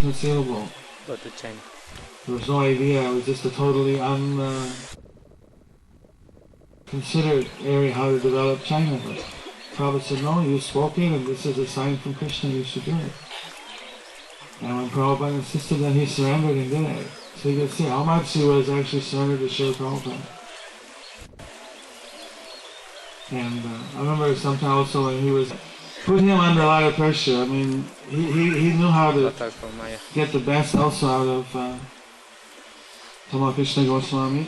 inconceivable. Go to China. There was no idea. It was just a totally unconsidered area how to develop China. But Prabhupada said, no, you spoke it, and this is a sign from Krishna, you should do it. And when Prabhupada insisted, then he surrendered and did it. So you can see how much he was actually surrendered to Srila Prabhupada. And I remember sometime also when he was put him under a lot of pressure. I mean, he knew how to get the best also out of Tamal Krishna Goswami.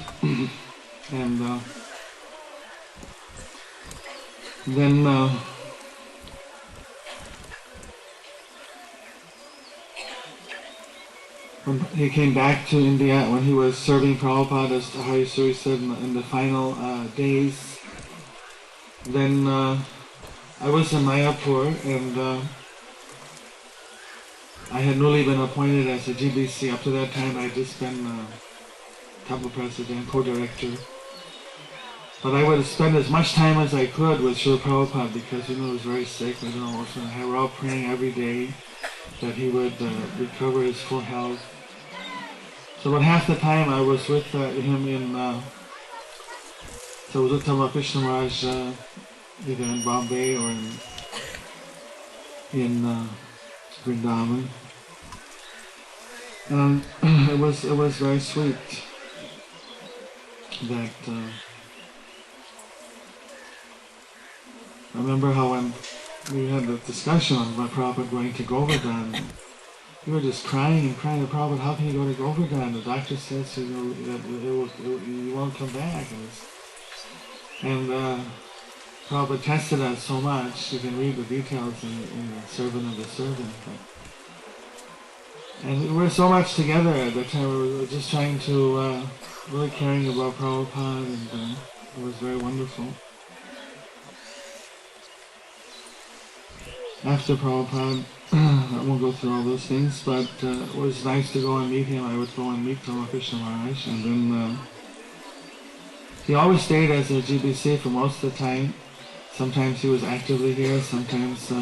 And then when he came back to India, when he was serving Prabhupada, as Hari Suri said, in the final days, then I was in Mayapur, and I had newly been appointed as a GBC. Up to that time, I'd just been temple president, co-director. But I would spend as much time as I could with Srila Prabhupada because he was very sick. We were all praying every day that he would recover his full health. So about half the time I was with him in, so I was with Tamal Krishna Maharaj either in Bombay or in Vrindavan. And it was very sweet that I remember how when we had the discussion about Prabhupada going to Govardhan, we were just crying and crying to Prabhupada, how can you go to Govardhan? The doctor says you won't come back. And Prabhupada tested us so much. You can read the details in the Servant of the Servant. And we were so much together at that time. We were just trying to, really caring about Prabhupada, and it was very wonderful. After Prabhupada, I won't go through all those things, but it was nice to go and meet him. I would go and meet Tamal Krishna Maharaj, and then he always stayed as a GBC for most of the time. Sometimes he was actively here, sometimes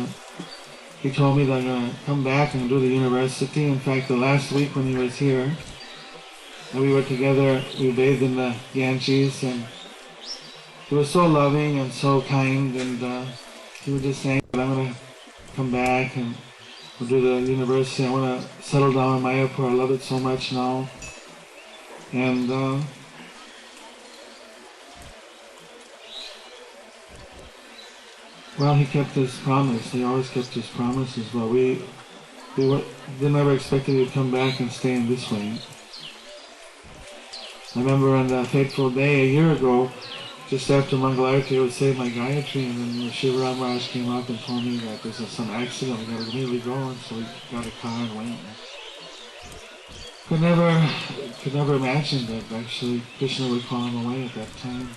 he told me that I'm going to come back and do the university. In fact, the last week when he was here, and we were together, we bathed in the Ganges, and he was so loving and so kind, and he was just saying that I'm going to come back and we'll do the university. I want to settle down in Mayapur. I love it so much now. And well, he kept his promise. He always kept his promises. But we never expected he'd come back and stay in this way. I remember on that fateful day a year ago, just after Mangalarti, I would say my Gayatri, and then Shivaram Maharaj came up and told me that there's some accident, we got to immediately go, and so we got a car and went. Could never imagine that actually Krishna would call him away at that time.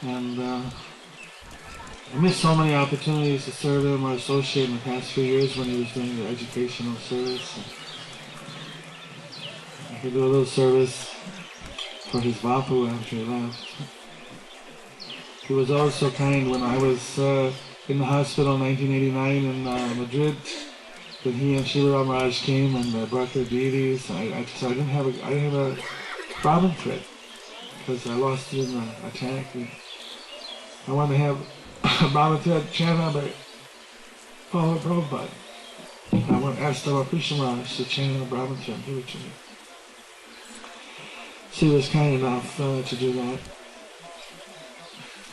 And I missed so many opportunities to serve him or associate in the past few years when he was doing the educational service. I could do a little service for his Vapu after he left. He was always so kind. When I was in the hospital in 1989 in Madrid, when he and Shivaram Maharaj came and brought their deities, I didn't have a Brahmin thread because I lost it in the attack. I wanted to have a Brahmin thread chant on by Prabhupada. I want to ask Tamal Krishna Maharaj to chant on a Brahmin thread, give it to me. She was kind enough to do that,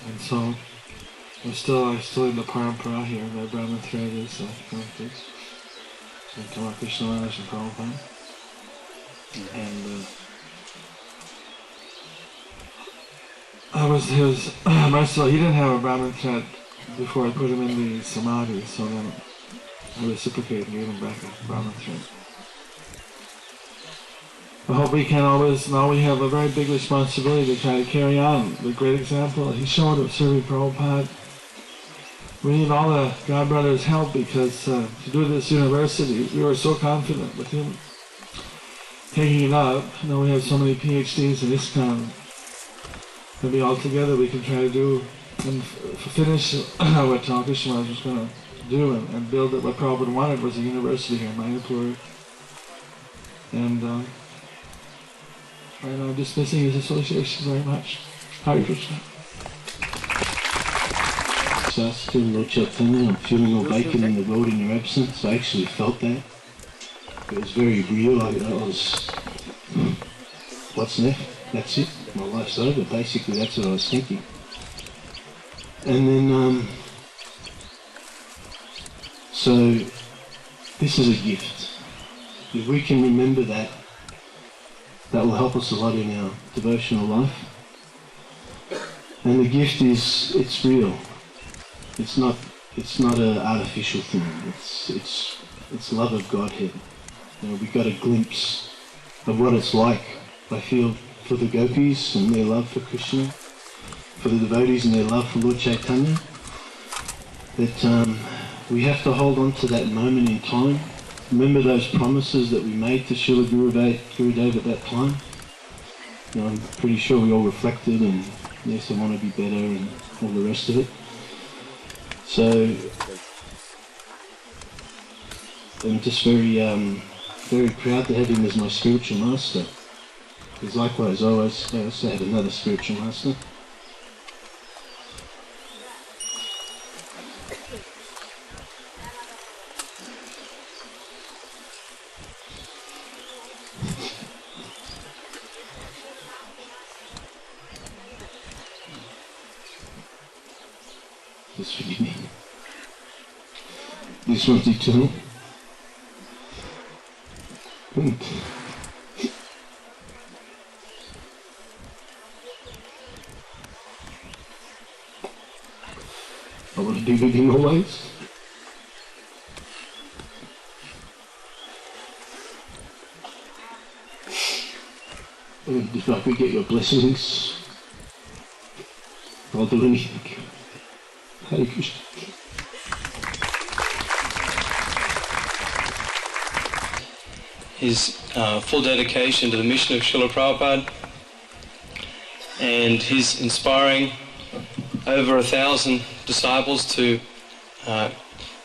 and so I'm still in the parampara here. The Brahmin thread is connected to Tamal Krishna Maharaj and Prabhupada, and he was merciful. He didn't have a Brahmin thread before I put him in the Samadhi, so then I reciprocated and gave him back a Brahmin thread. I hope we can always, now we have a very big responsibility to try to carry on the great example he showed of serving Prabhupada. We need all the God Brothers' help because to do this university, we were so confident with him taking it up. Now we have so many PhDs in ISKCON. Maybe all together we can try to do and finish what Tamal Krishna was going to do and build it. What Prabhupada wanted was a university here in Mayapur. And I'm dismissing his association very much. Hare Krishna. Shastra, Lord Chaitanya, I'm feeling awakened in the world in your absence. I actually felt that. It was very real. I was, what's left? That's it. My life's over. Basically, that's what I was thinking. And then, so this is a gift. If we can remember that, that will help us a lot in our devotional life. And the gift is, it's real. It's not an artificial thing. It's love of Godhead. You know, we got a glimpse of what it's like. I feel for the gopis and their love for Krishna, for the devotees and their love for Lord Chaitanya, that we have to hold on to that moment in time. Remember those promises that we made to Srila Gurudev at that time. You know, I'm pretty sure we all reflected and yes, I want to be better and all the rest of it. So I'm just very proud to have him as my spiritual master. Because likewise, I also had another spiritual master. Just forgive me. This one's eternal. And I want to be with him always. And if I could get your blessings, I'll do anything. Hare Krishna. His full dedication to the mission of Srila Prabhupada and his inspiring over 1,000 disciples to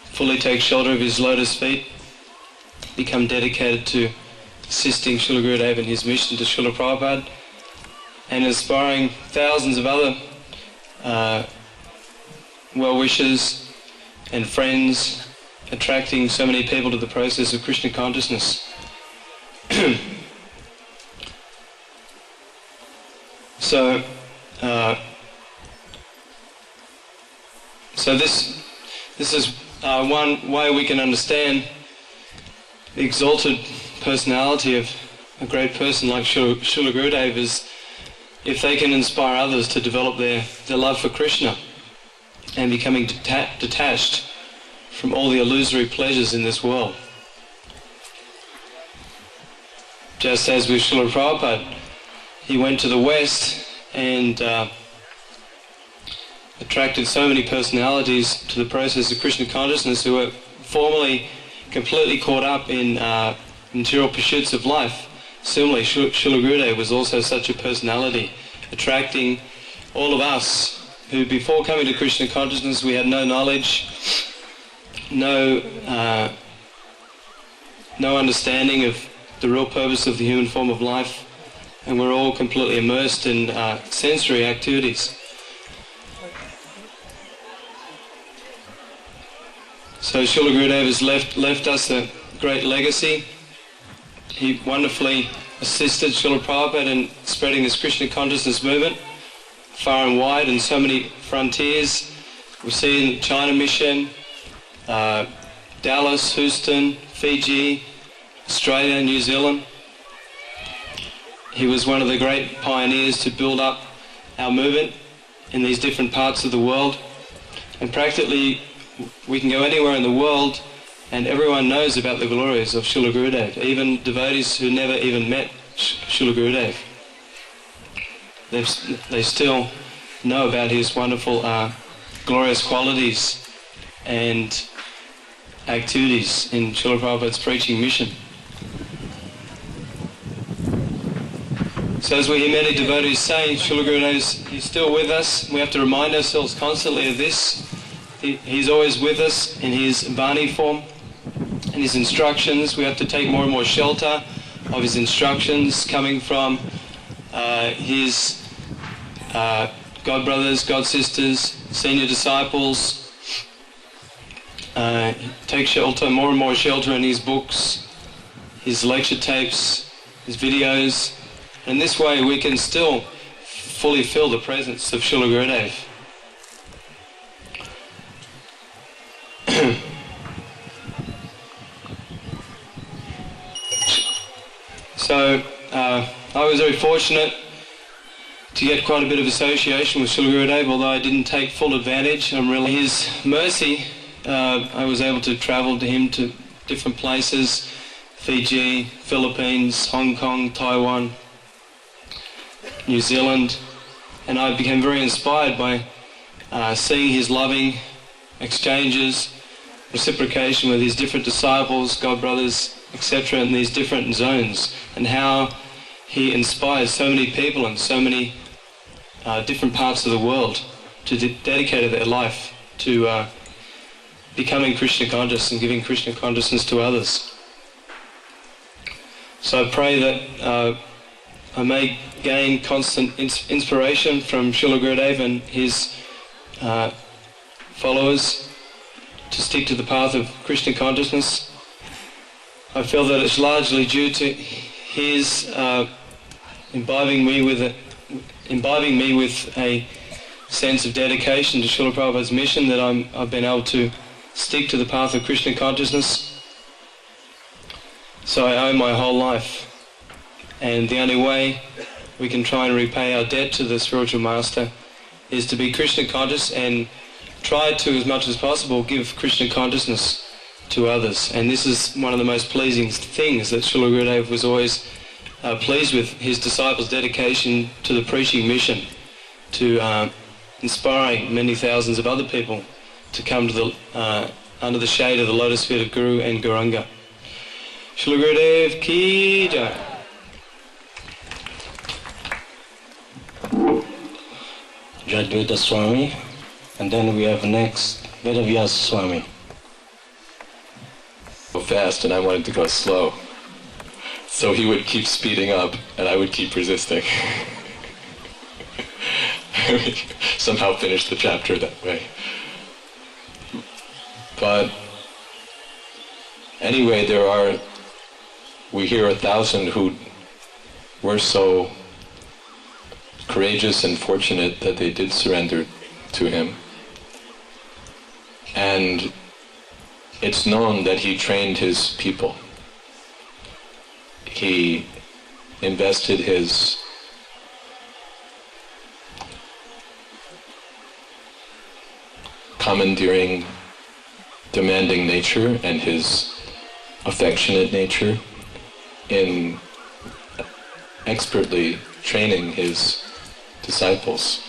fully take shelter of his lotus feet, become dedicated to assisting Srila Gurudev in his mission to Srila Prabhupada, and inspiring thousands of other well-wishers and friends, attracting so many people to the process of Krishna consciousness. So this is one way we can understand the exalted personality of a great person like Srila Gurudev is if they can inspire others to develop their love for Krishna and becoming detached from all the illusory pleasures in this world. Just as with Srila Prabhupada, he went to the West and attracted so many personalities to the process of Krishna consciousness who were formerly completely caught up in material pursuits of life. Similarly, Srila Gurudev was also such a personality, attracting all of us who before coming to Krishna consciousness we had no knowledge, no understanding of the real purpose of the human form of life, and we're all completely immersed in sensory activities. So Srila Gurudev has left us a great legacy. He wonderfully assisted Srila Prabhupada in spreading this Krishna consciousness movement far and wide in so many frontiers. We see in China Mission, Dallas, Houston, Fiji, Australia, New Zealand. He was one of the great pioneers to build up our movement in these different parts of the world. And practically we can go anywhere in the world and everyone knows about the glories of Srila Gurudev, even devotees who never even met Srila Gurudev. They still know about his wonderful glorious qualities and activities in Srila Prabhupada's preaching mission. So as we hear many devotees say, Srila Gurudev is still with us. We have to remind ourselves constantly of this, He's always with us in his Bani form, in his instructions. We have to take more and more shelter of his instructions coming from his God brothers, God sisters, senior disciples. Take shelter, more and more shelter in his books, his lecture tapes, his videos. And this way we can still fully feel the presence of Srila Gurudev. So I was very fortunate to get quite a bit of association with Srila Gurudev, although I didn't take full advantage. I'm really his mercy. I was able to travel to him to different places, Fiji, Philippines, Hong Kong, Taiwan, New Zealand, and I became very inspired by seeing his loving exchanges, reciprocation with his different disciples, God brothers, etc., in these different zones, and how he inspired so many people in so many different parts of the world to dedicate their life to becoming Krishna conscious and giving Krishna consciousness to others. So I pray that I may gain constant inspiration from Srila Gurudev and his followers to stick to the path of Krishna consciousness. I feel that it's largely due to his imbibing me with a sense of dedication to Srila Prabhupada's mission that I've been able to stick to the path of Krishna consciousness. So I owe my whole life, and the only way we can try and repay our debt to the spiritual master is to be Krishna conscious and try to, as much as possible, give Krishna consciousness to others. And this is one of the most pleasing things, that Srila Gurudev was always pleased with his disciples' dedication to the preaching mission, to inspiring many thousands of other people to come to the under the shade of the lotus feet of Guru and Gauranga. Srila Gurudev ki jai. Jadvaita Swami, and then we have next Vedavyasa Swami. Go fast and I wanted to go slow. So he would keep speeding up and I would keep resisting. Somehow finish the chapter that way. But anyway, we hear 1,000 who were so courageous and fortunate that they did surrender to him. And it's known that he trained his people. He invested his commandeering, demanding nature and his affectionate nature in expertly training his disciples.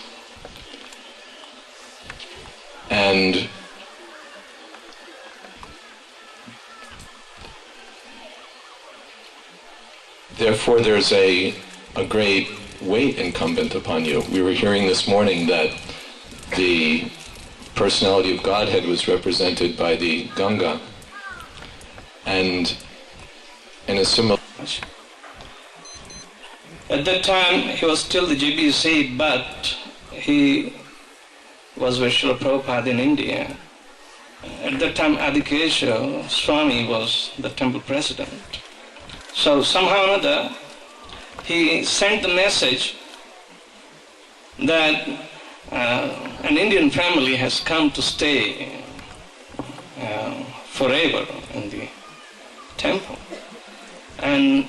And therefore there's a great weight incumbent upon you. We were hearing this morning that the personality of Godhead was represented by the Ganga, and in a similar... At that time he was still the GBC, but he was with Srila Prabhupada in India. At that time Adikesha Swami was the temple president. So somehow or other he sent the message that an Indian family has come to stay forever in the temple. And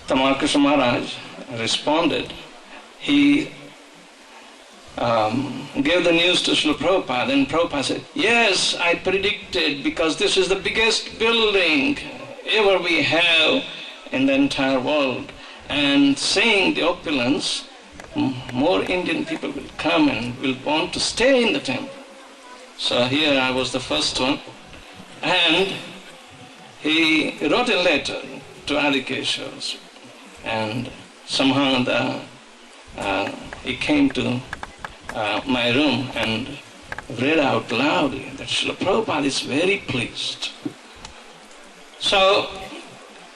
Tamal Krishna Maharaj responded. He gave the news to Srila Prabhupada, and Prabhupada said, yes, I predicted, because this is the biggest building ever we have in the entire world. And seeing the opulence, more Indian people will come and will want to stay in the temple. So here I was the first one. And he wrote a letter to Adikesha, and somehow he came to my room and read out loudly that Srila Prabhupada is very pleased. So,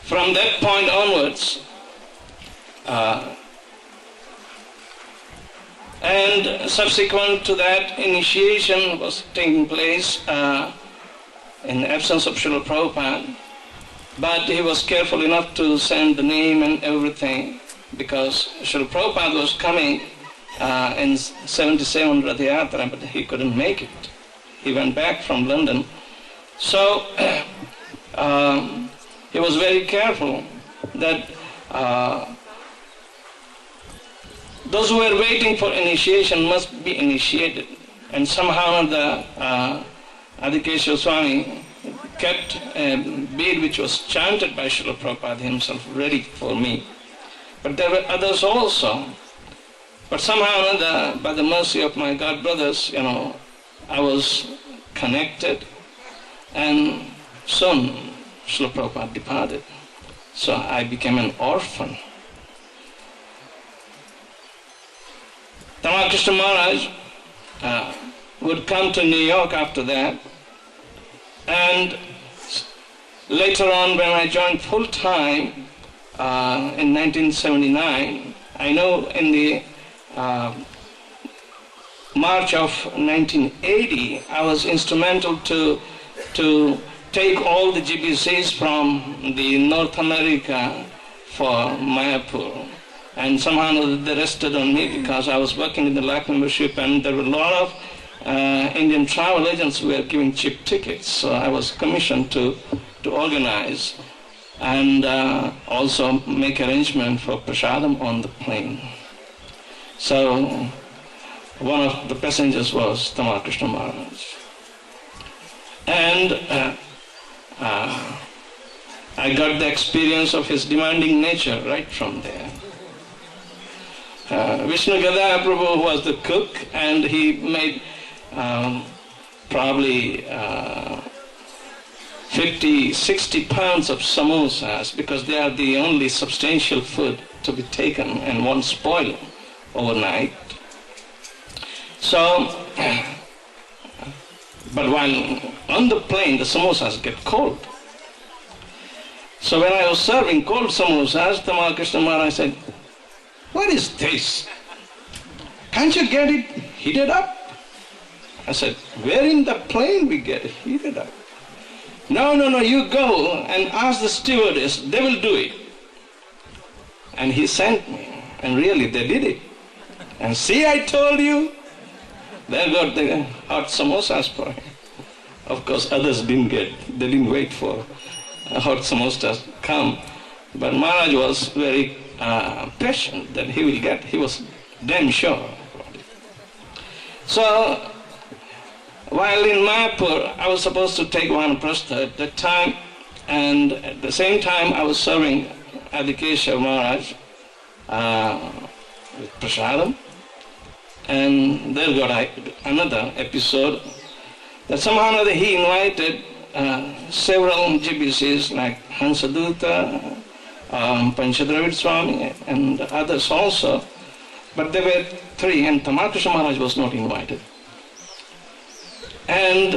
from that point onwards, and subsequent to that, initiation was taking place in the absence of Srila Prabhupada, but he was careful enough to send the name and everything, because Srila Prabhupada was coming in 77 Rath Yatra, but he couldn't make it. He went back from London. So he was very careful that those who were waiting for initiation must be initiated. And somehow the Adhikeshwar Swami kept a bead which was chanted by Srila Prabhupada himself ready for me. But there were others also. But somehow, by the mercy of my God brothers, I was connected, and soon Srila Prabhupada departed. So I became an orphan. Tamal Krishna Maharaj would come to New York after that, and later on when I joined full-time in 1979, I know in the March of 1980, I was instrumental to take all the GBCs from the North America for Mayapur. And somehow they rested on me because I was working in the LAC membership, and there were a lot of Indian travel agents who were giving cheap tickets. So I was commissioned to organize and also make arrangement for prasadam on the plane. So one of the passengers was Tamal Krishna Maharaj. And I got the experience of his demanding nature right from there. Vishnu Gadaya Prabhu was the cook, and he made probably 50-60 pounds of samosas, because they are the only substantial food to be taken and won't spoil overnight. So, but while on the plane, the samosas get cold. So when I was serving cold samosas, Tamal Krishna Maharaj said, "What is this? Can't you get it heated up?" I said, "Where in the plane we get it heated up?" No, you go and ask the stewardess, they will do it. And he sent me, and really they did it. And see, I told you, they got the hot samosas for him. Of course, others didn't they didn't wait for hot samosas to come. But Maharaj was very patient that he will get, he was damn sure about it. So, while in Mayapur, I was supposed to take Vanaprastha at that time, and at the same time I was serving Adhikeshwar Maharaj with prasadam. And there got another episode that somehow or other he invited several GBCs like Hansaduta, Panchadravid Swami, and others also, but there were three, and Tamal Krishna Maharaj was not invited. And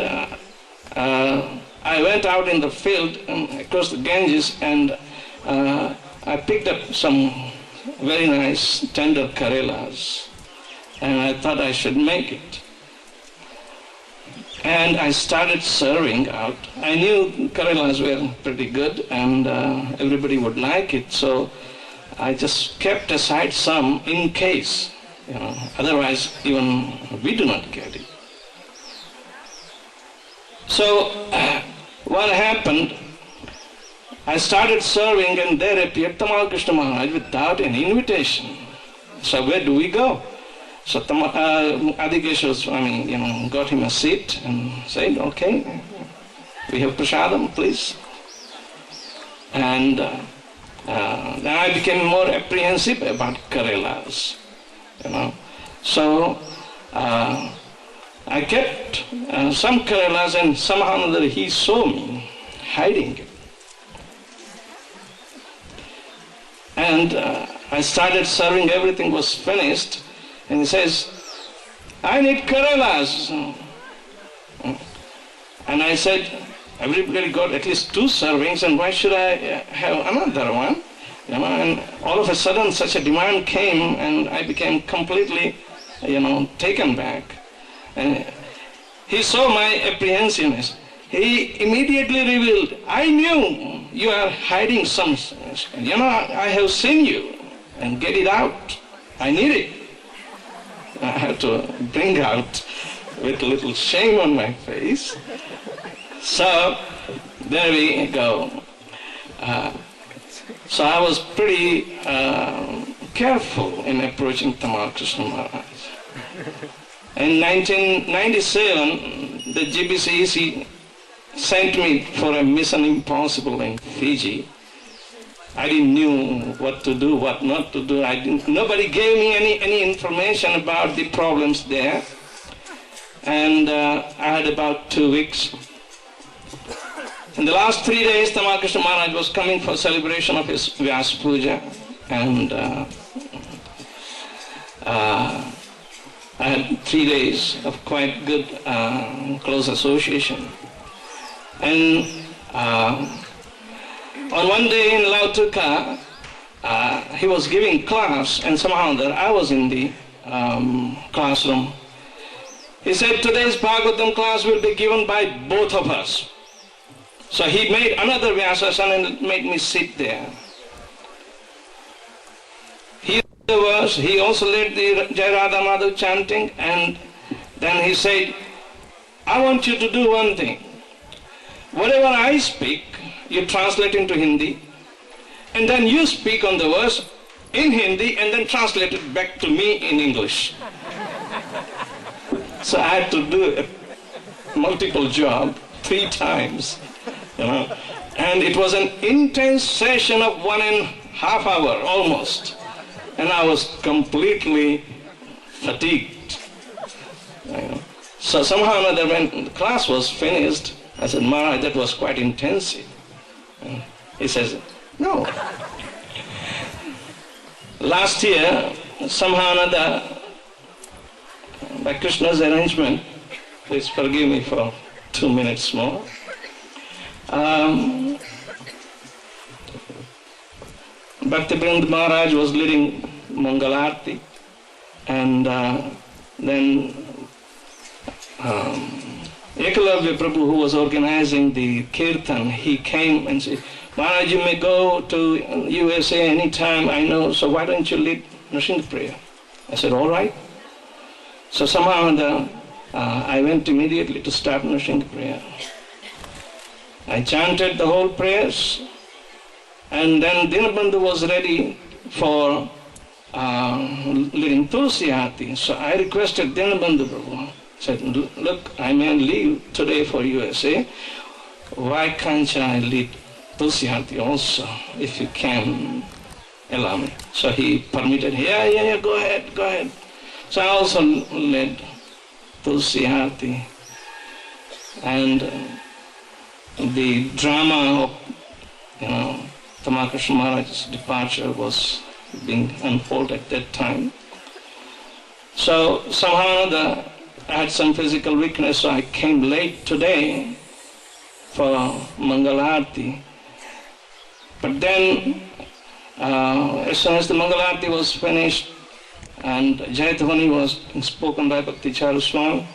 I went out in the field across the Ganges, and I picked up some very nice tender Karelas, and I thought I should make it. And I started serving out. I knew Karelas were pretty good, and everybody would like it, so I just kept aside some in case, otherwise even we do not get it. So what happened, I started serving, and there appeared Tamal Krishna Maharaj without any invitation. So where do we go? So Adhikeshwar Swami, got him a seat and said, "Okay, we have prasadam, please." And then I became more apprehensive about Karelas, So I kept some Karelas, and somehow or other he saw me hiding it. And I started serving, everything was finished, and he says, "I need Karelas." And I said, everybody got at least 2 servings, and why should I have another one? And all of a sudden such a demand came, and I became completely, taken back. And he saw my apprehensiveness. He immediately revealed, I knew you are hiding something. I have seen you, and get it out. I need it. I had to bring out with a little shame on my face. So there we go. So I was pretty careful in approaching Tamal Krishna Maharaj. In 1997, the GBCEC sent me for a mission impossible in Fiji. I didn't know what to do, what not to do. Nobody gave me any information about the problems there. And I had about 2 weeks. In the last 3 days, Tamal Krishna Maharaj was coming for celebration of his Vyas Puja, and I had 3 days of quite good, close association. And on one day in Lautuka, he was giving class, and somehow that I was in the classroom. He said, today's Bhagavatam class will be given by both of us. So he made another Vyasasana and made me sit there. He also led the Jai Radha Madhav chanting, and then he said, I want you to do one thing. Whatever I speak, you translate into Hindi, and then you speak on the verse in Hindi and then translate it back to me in English. So I had to do a multiple job 3 times. And it was an intense session of 1.5 hours almost, and I was completely fatigued. So somehow or another, when the class was finished, I said, Maharaj, that was quite intensive. He says, no. Last year, somehow or another, by Krishna's arrangement, please forgive me for 2 minutes more. Bhaktivrand Maharaj was leading Mangalarti, and then Ekalavya Prabhu, who was organizing the Kirtan, he came and said, Maharaj, you may go to USA anytime, I know, so why don't you lead Nrsimha prayer? I said, all right. So somehow I went immediately to start Nrsimha prayer. I chanted the whole prayers, and then Dinabandhu was ready for leading Tulsi Aarti. So I requested Dinabandhu Prabhu, said, look, I may leave today for USA. Why can't I lead Tulsi Aarti also, if you can allow me? So he permitted, yeah, go ahead. So I also led Tulsi Aarti. And the drama of, Tamal Krishna Maharaj's departure was being unfolded at that time. So somehow I had some physical weakness, so I came late today for Mangalarti. But then, as soon as the Mangalarti was finished and Jayadhvani was spoken by Bhakti Charu Swami,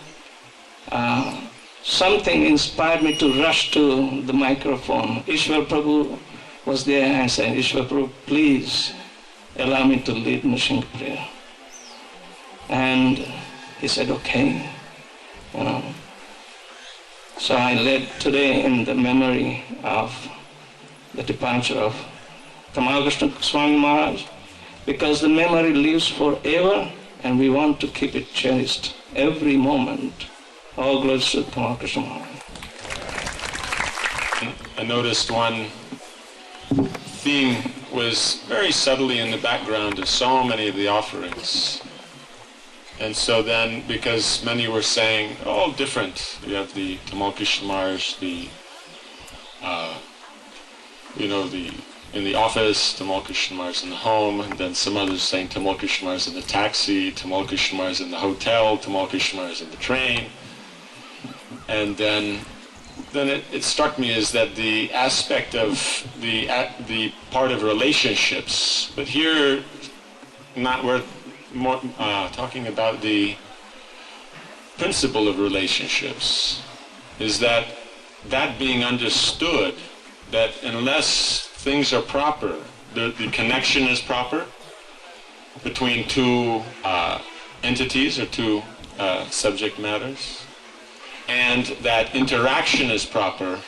something inspired me to rush to the microphone. Ishwar Prabhu was there. I said, Ishwar Prabhu, please allow me to lead Nrsimha prayer. And he said, okay. So I led today in the memory of the departure of Tamal Krishna Swami Maharaj, because the memory lives forever and we want to keep it cherished every moment. All glories to Tamal Krishna Maharaj. I noticed one theme was very subtly in the background of so many of the offerings. And so then, because many were saying, all different, you have the Tamal Krishna Maharaj, in the office, Tamal Krishna Maharaj in the home, and then some others saying Tamal Krishna Maharaj in the taxi, Tamal Krishna Maharaj in the hotel, Tamal Krishna Maharaj in the train. And then then it struck me as that the aspect of the part of relationships, but here we're more talking about the principle of relationships, is that being understood, that unless things are proper, the connection is proper between two entities or two subject matters, and that interaction is proper,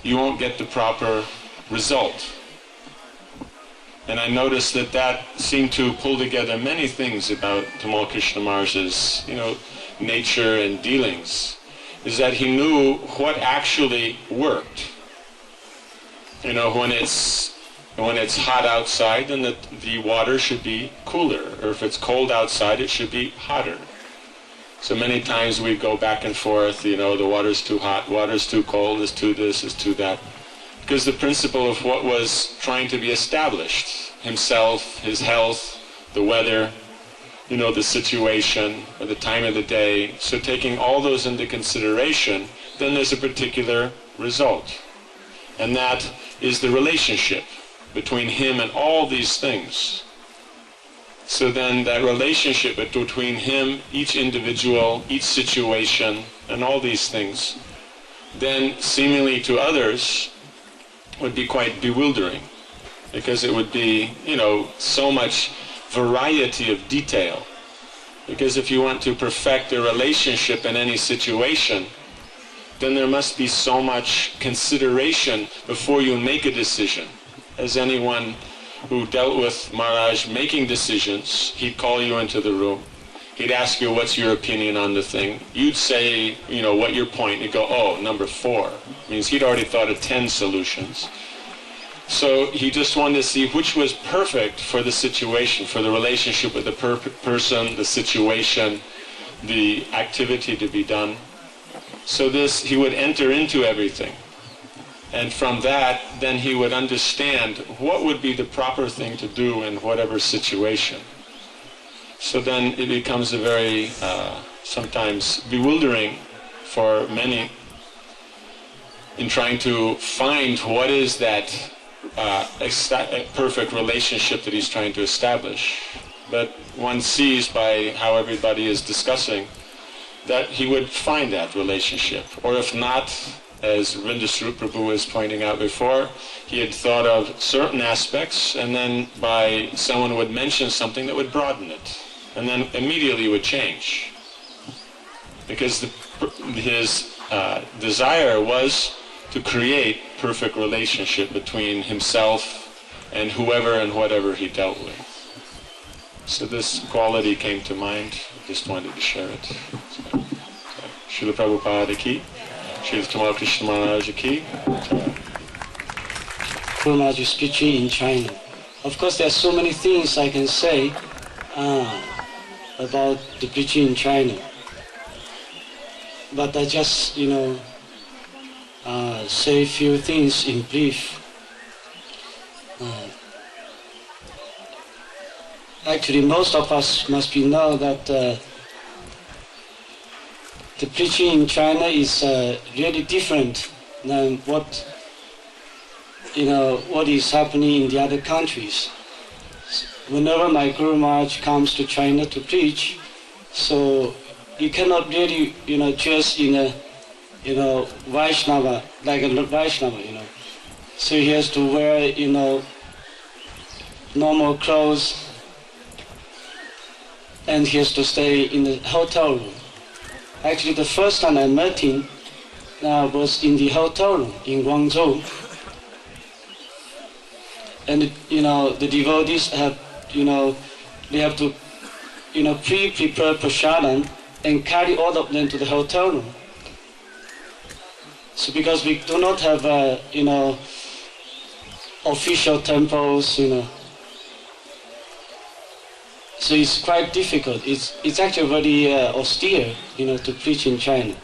you won't get the proper result. And I noticed that seemed to pull together many things about Tamal Krishna Maharaj's, nature and dealings, is that he knew what actually worked. When it's hot outside, then the water should be cooler, or if it's cold outside, it should be hotter. So many times we go back and forth, the water's too hot, water's too cold, it's too this, it's too that. Because the principle of what was trying to be established, himself, his health, the weather, the situation, or the time of the day, so taking all those into consideration, then there's a particular result. And that is the relationship between him and all these things. So then that relationship between him, each individual, each situation, and all these things, then seemingly to others would be quite bewildering, because it would be, so much variety of detail. Because if you want to perfect a relationship in any situation, then there must be so much consideration before you make a decision. As anyone who dealt with Maharaj making decisions, he'd call you into the room, he'd ask you what's your opinion on the thing, you'd say, what your point, you'd go, oh, number 4. Means he'd already thought of 10 solutions. So he just wanted to see which was perfect for the situation, for the relationship with the person, the situation, the activity to be done. So he would enter into everything. And from that, then he would understand what would be the proper thing to do in whatever situation. So then it becomes a very, sometimes bewildering for many in trying to find what is that perfect relationship that he's trying to establish. But one sees by how everybody is discussing that he would find that relationship. Or if not, as Ravindra Prabhu was pointing out before, he had thought of certain aspects, and then someone would mention something that would broaden it, and then immediately would change. Because his desire was to create perfect relationship between himself and whoever and whatever he dealt with. So this quality came to mind. I just wanted to share it. Srila Prabhupada ki, Srila Tamal Krishna Maharaj ki. Maharaj is preaching in China. Of course, there are so many things I can say about the preaching in China. But I just, say a few things in brief. Actually, most of us must know that the preaching in China is really different than what is happening in the other countries. Whenever my Guru Maharaj comes to China to preach, so you cannot really, dress in a, Vaishnava, like a Vaishnava, So he has to wear, normal clothes, and he has to stay in the hotel room. Actually, the first time I met him was in the hotel room in Guangzhou. And, the devotees have, they have to, pre-prepare prasadam and carry all of them to the hotel room. So because we do not have, official temples, so it's quite difficult. It's actually very austere, to preach in China.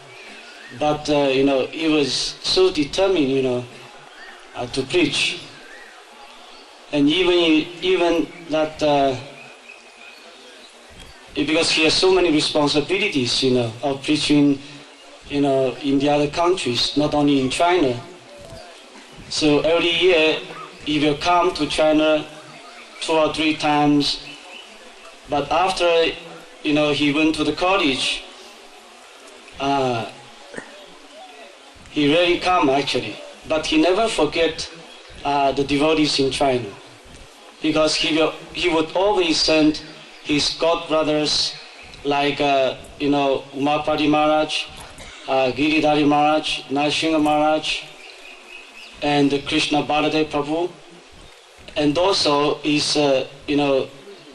But, he was so determined, to preach. And even that, because he has so many responsibilities, of preaching in the other countries, not only in China. So every year he will come to China 2 or 3 times. But after he went to the college, he rarely come actually. But he never forget the devotees in China, because he would always send his god brothers like Umapati Maharaj, Giridhari Maharaj, Narasimha Maharaj, and Krishna Baladev Prabhu, and also his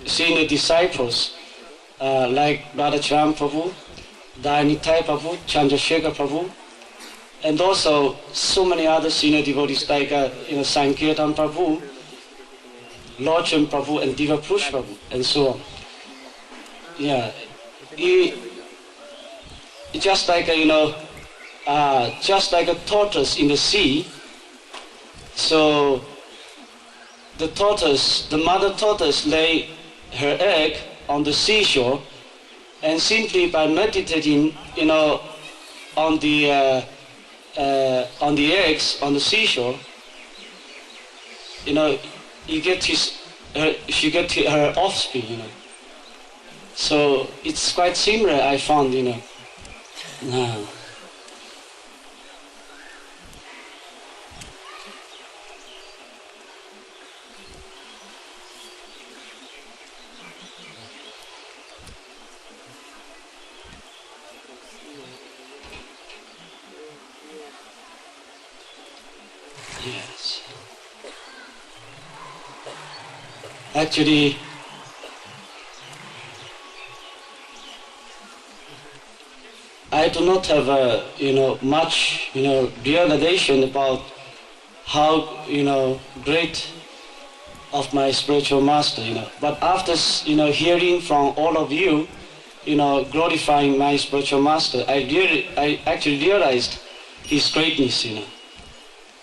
senior disciples like Radhacharan Prabhu, Dayanitai Prabhu, Chandrasekhar Prabhu, and also so many other senior devotees like Sankirtan Prabhu, Lorchen Prabhu, and Diva Purush Prabhu, and so on. Yeah, he just like just like a tortoise in the sea. So the mother tortoise lay her egg on the seashore, and simply by meditating, on the eggs on the seashore, she get her offspring, So it's quite similar, I found, now. Yes. Actually, I do not have much realization about how great of my spiritual master, But after hearing from all of you, glorifying my spiritual master, I actually realized his greatness,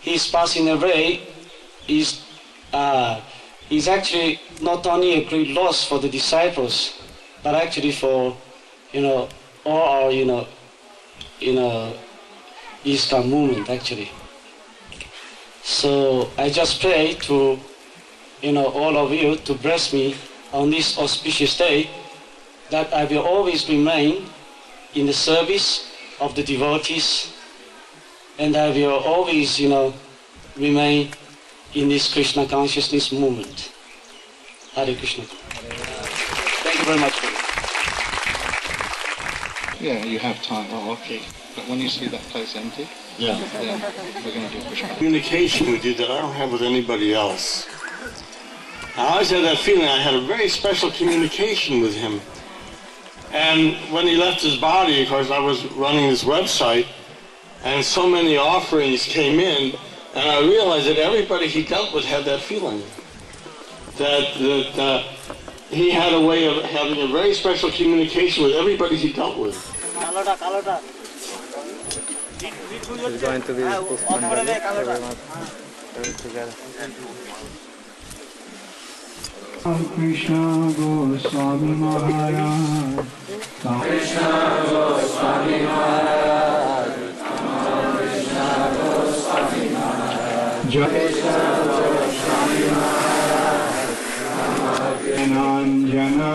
His passing away is actually not only a great loss for the disciples, but actually for all our ISKCON movement actually. So I just pray to all of you to bless me on this auspicious day, that I will always remain in the service of the devotees, and I will always remain in this Krishna consciousness movement. Hare Krishna. Thank you very much. Yeah, you have time. Oh, okay. But when you see that place empty, yeah, we're going to do Krishna. Communication with you that I don't have with anybody else. I always had that feeling I had a very special communication with him. And when he left his body, of course, I was running this website, and so many offerings came in, and I realized that everybody he dealt with had that feeling. That he had a way of having a very special communication with everybody he dealt with. He's going to be together. Tamal Krishna Goswami Maharaj. Krishna Goswami Maharaj. Tamal Krishna Goswami Maharaj. Krishna Goswami Maharaj. Jnananjana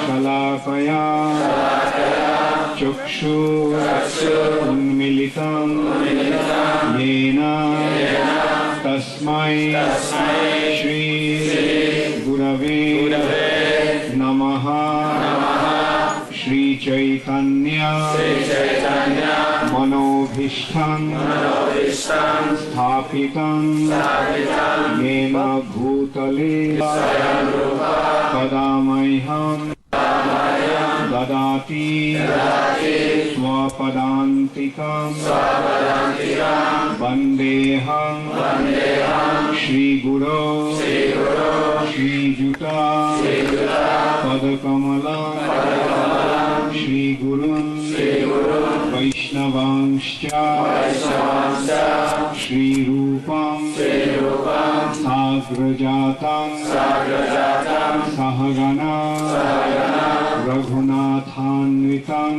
Shalakaya Chukshu Unmilitam Yena Tasmai Shri Gurave Namaha Shri Chaitanya Manobhishtam Sthapitam Yena Bhutale Padamaiham Dadati Swapadantikam Vandeham Shri Guru Shri Juta Padakamalam Shri Gurun Vaishnavanscha Shri Rupam Sagrajatam Sahagana Raghunathanvitam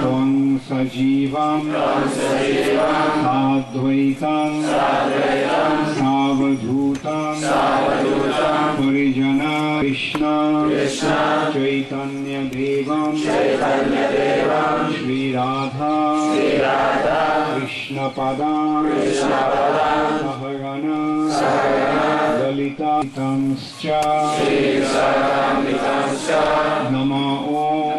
Tvam Sajivam Sadvaitam Savadhutam Parijana Krishna Chaitanya Devam Shri Radha Krishna Padam Sahagana Lalita Tamscha Nama Om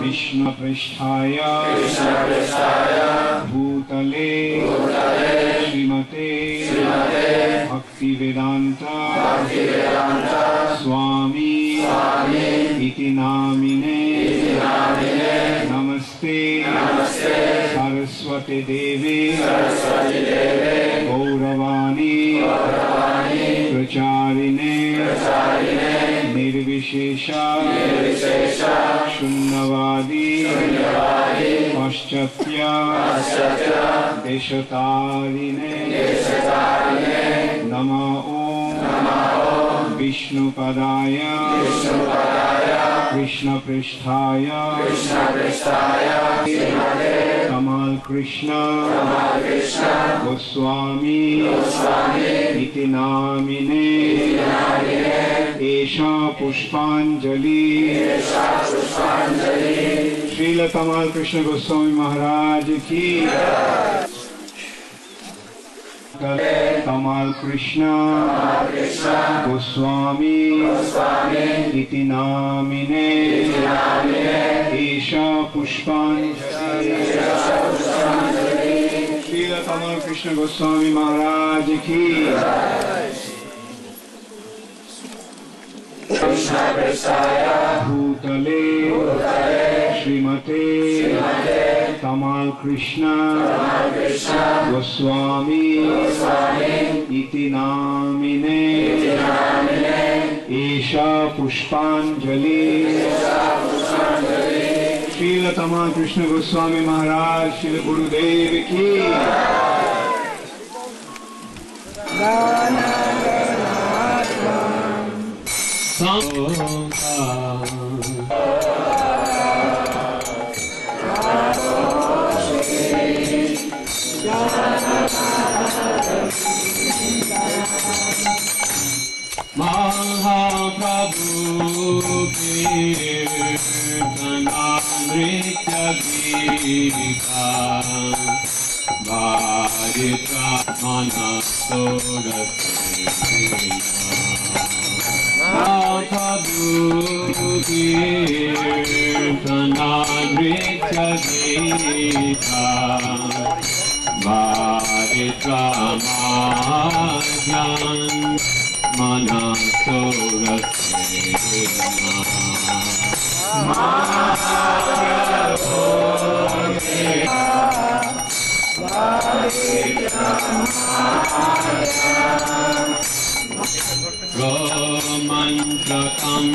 Vishnu Pristhaya Bhutale Srimate Bhakti Vedanta Swami Iti Namine Namaste Saraswati Devi Gauravani Pracharine Nirvishesha Shunnavadi Paschatya Deshatarine Nama Om Vishnu Padaya Krishna Pristhaya Tamal Krishna Goswami Iti Namine Esha Pushpanjali Srila Tamal Krishna Goswami Maharaj Ki Tamal Krishna Goswami Iti Namine Esha Pushpanjali Srila Tamal Krishna Goswami Maharaj Ki Bhutale Srimate Tamal Krishna Goswami Iti Namine Esha Pushpanjali Srila Tamal Krishna Goswami Maharaj Srila Gurudev Ki Mahaprabhu Kirtanamrita Gita Varitra Manasodasena Mahaprabhu Kirtanamrita Gita Varitra Madhyan Manasorasena Mahaprabhu Brahmantakam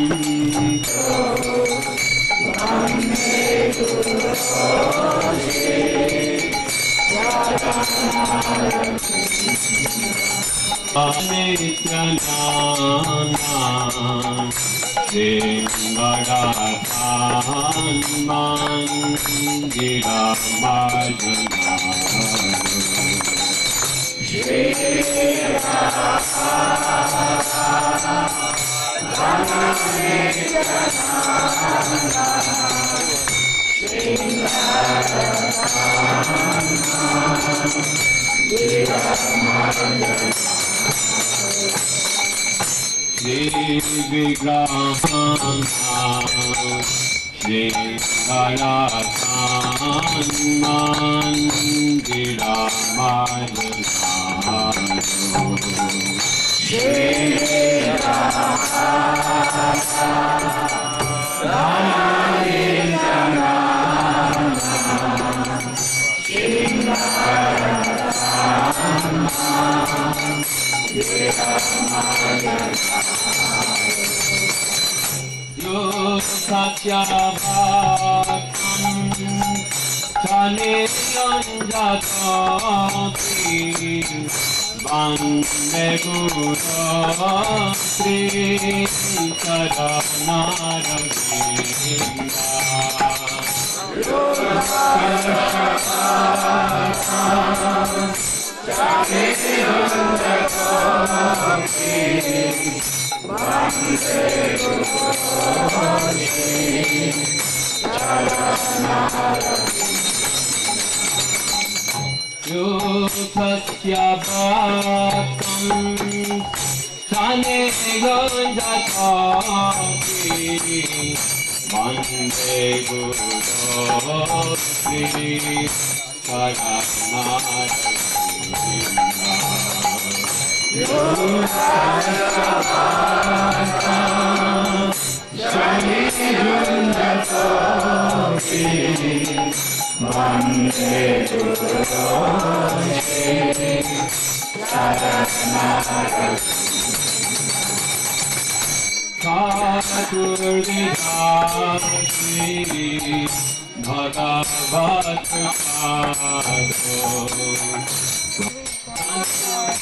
Nityanana Singharatan Mandira Majana Shri Vigraham Shri Garatan Mandira Majana Satyabhatam Chanela Vande Guru Sri Yukasya bhattam Sane Gunjatati Vande Guru Sri Yukasya bhattam Sane Gunjatati Vande Guru Sri Sadhurvidasi Bhagavat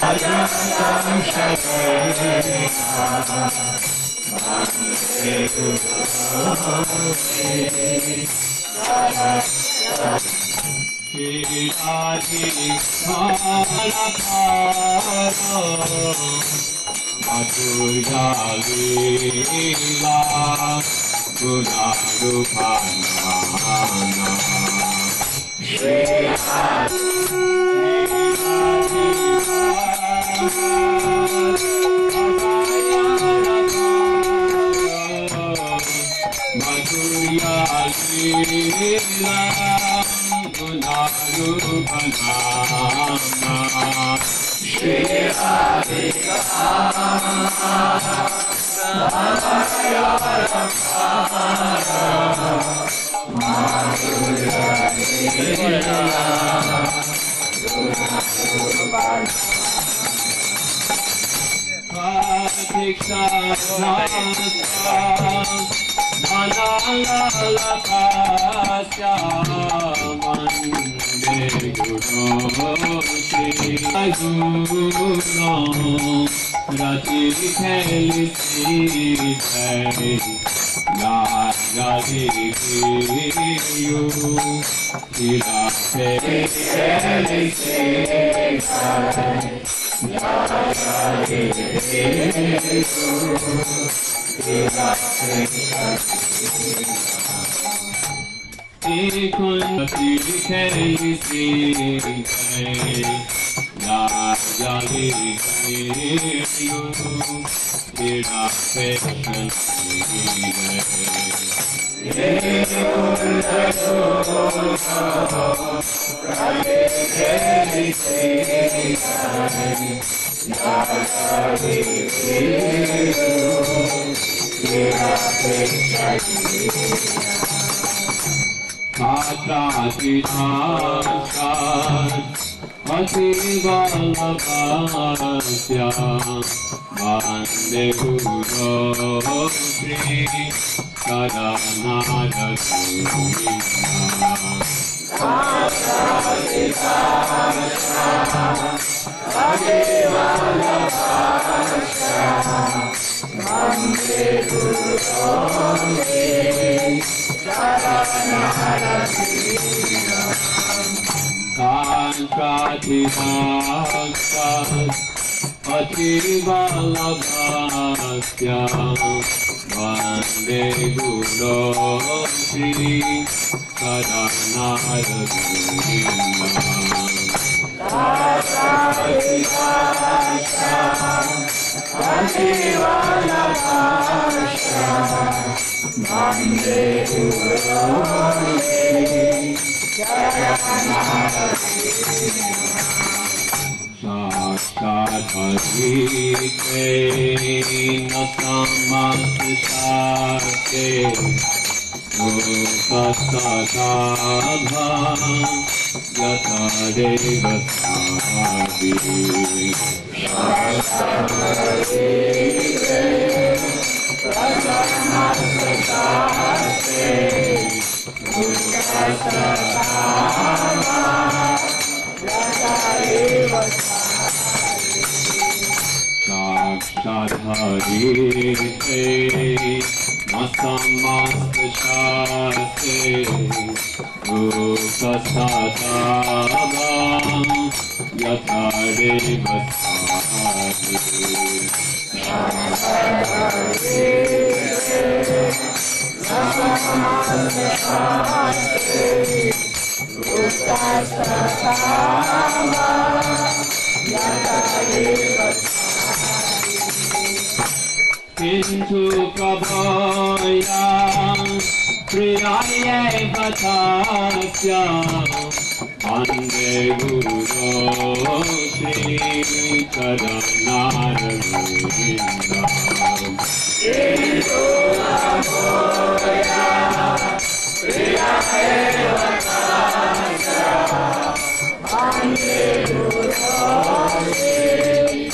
Ajatam Sharita Vande Guru Sri Shiradi Malaparo Madhurya Lila Gunarupana Shiradi Madhurya Lila Gunarupana Shri Radhika Madhurya Lila Gunarupana Parikram Analalakasya Vande Guru Sri Guru Rati Kheli Sri Lagadi Yu Ila Kheli Sri Lagadi Ekunti Kheli Sri Lagadi Yu Ila Kheli Vande Guru Sri Vallabhasya Vande Guru Sri Kintu prabhaya priyaya vatasya Vande Guru Shri Charanaravinda Kintu prabhaya priyaya vatasya Vande Guru Shri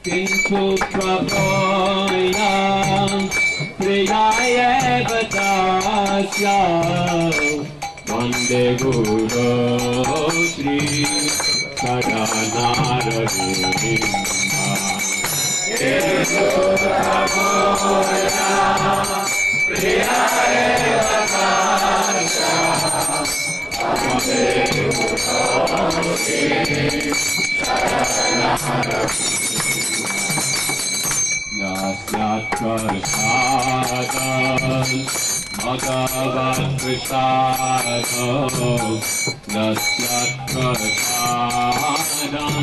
Kintu prabhaya priyaya vatasya Vande Guru Shri Charanaravinda Kintu prabhaya priyaya vatasya Vande Guru Shri Yasyat prasadam Bhagavat prasadam Yasyat prasadam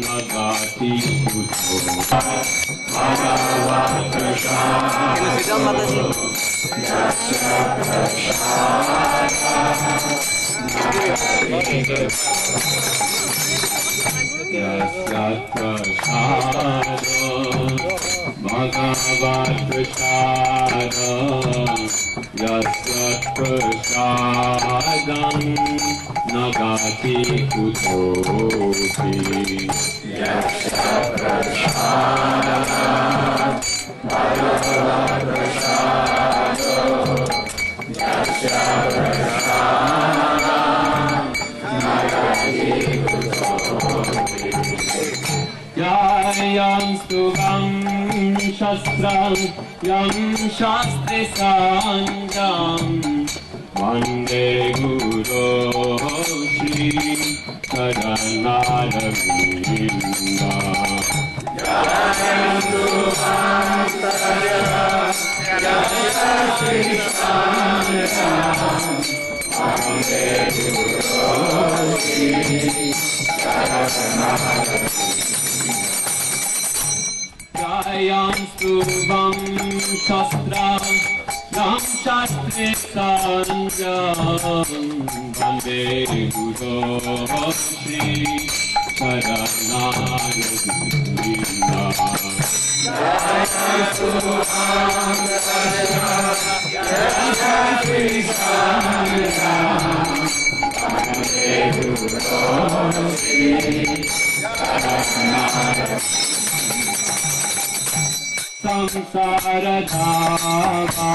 Nagati Kuto Bhagavat prasadam Yasyat prasadam Nagati Kuto Yasyat prasadam Bhagavat prasadam Yasyat prasadam Nagati Kutopi Yasyat prasadam Bhagavat prasadam Yasyat prasadam Nagati Kutopi Yam Stuvam Shastram Yam Shastri Sanjam Vande Guru Shri Charanaravinda Yam Stuvam Shastram Yam Shastri Sanjam Vande Guru Shri Charanaravinda Yam Stuvam Shastram Yam Shastri Sanjam Vande Guru Shri Charanaravinda Yam Stuvam Shastram Yam Shastri Sanjam Vande Guru Shri Charanaravinda Samsara dhava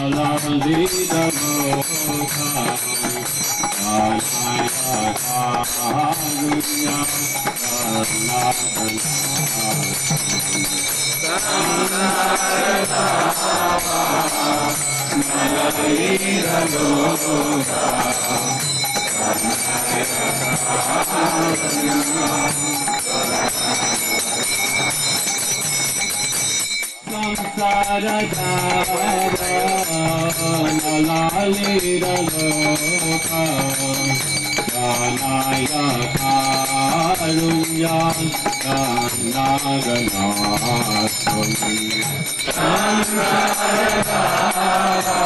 naladita mokha Anaya karunya naladana Samsara dhava naladita mokha Anaya Samsara dhava nalalita loka Anaya karunya naganatun Samsara dhava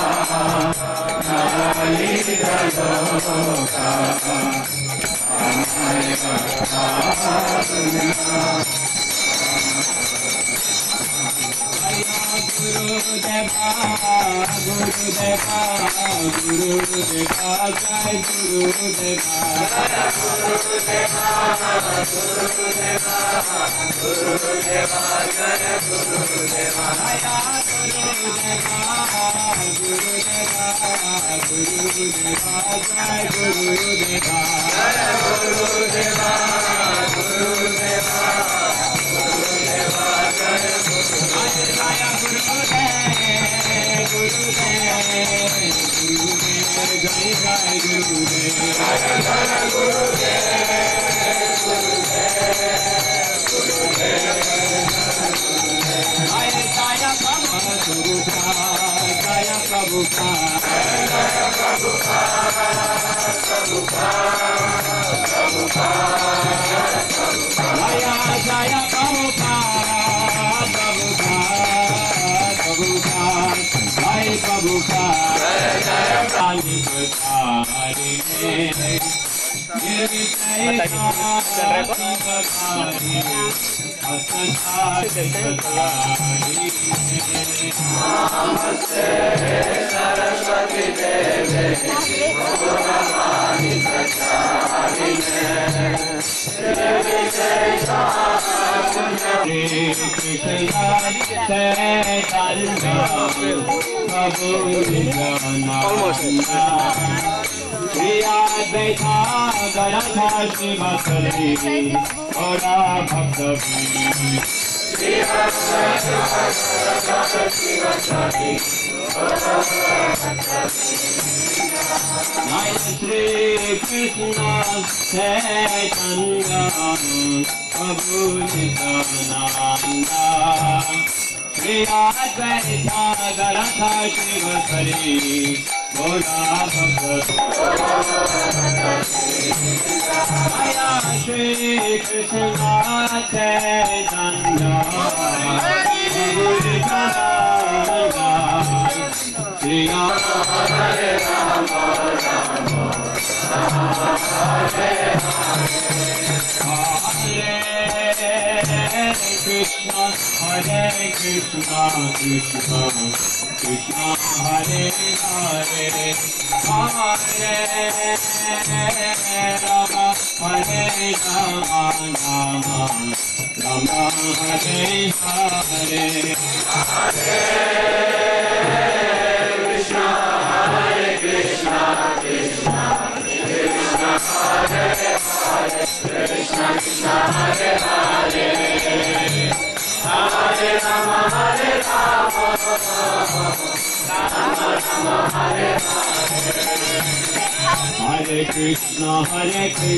nalalita loka Anaya karunya Guru Deva Hare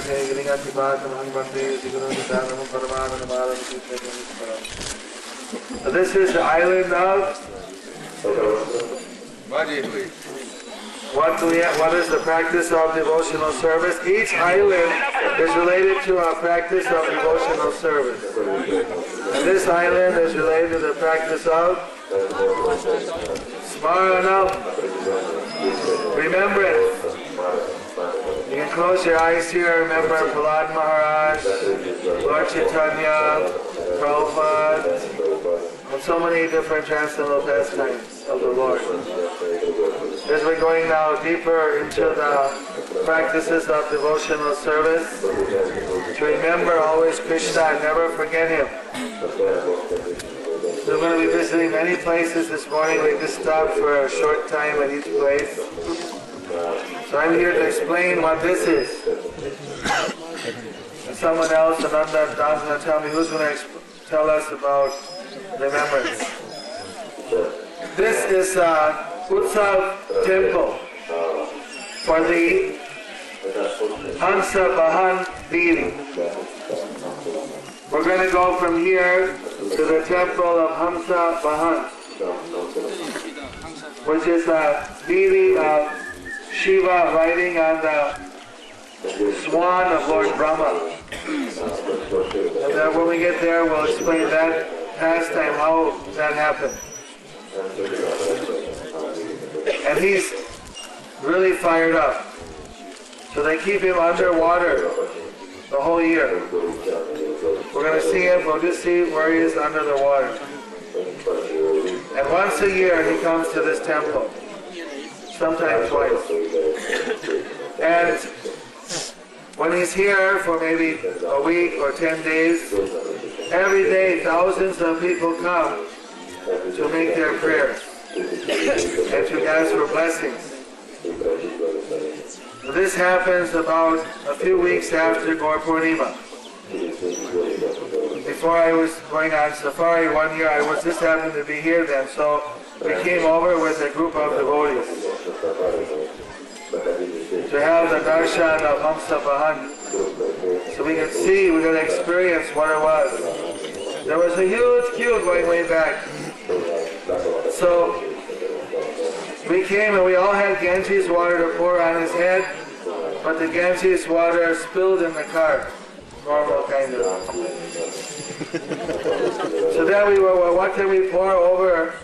So this is the island of what is the practice of devotional service? Each island is related to a practice of devotional service. And this island is related to the practice of Smarana, remembrance. You can close your eyes here, remember Prahlad Maharaj, Lord Chaitanya, Prabhupada, and so many different transcendental pastimes of the Lord. As we're going now deeper into the practices of devotional service, to remember always Krishna and never forget Him. We're going to be visiting many places this morning. We just stopped for a short time at each place. So I'm here to explain what this is. And someone else, Ananda, Don's going to tell me who's going to tell us about remembrance. This is Utsav temple for the Hamsa Bahan Devi. We're going to go from here to the temple of Hamsa Bahan, which is a deity of Shiva riding on the swan of Lord Brahma. And then when we get there, we'll explain that pastime, how that happened. And he's really fired up. So they keep him underwater the whole year. We're going to see him, we'll just see where he is under the water. And once a year he comes to this temple. Sometimes twice. And when he's here for maybe a week or 10 days, every day thousands of people come to make their prayers and to ask for blessings. This happens about a few weeks after Gaur Purnima. Before I was going on safari one year, I was just happened to be here then, so we came over with a group of devotees to have the darshan of Hamsa Bahan, so we could see, we could experience what it was. There was a huge queue going way back. So we came and we all had Ganges water to pour on his head, but the Ganges water spilled in the car. Normal kind of. So then we were, well, what can we pour over?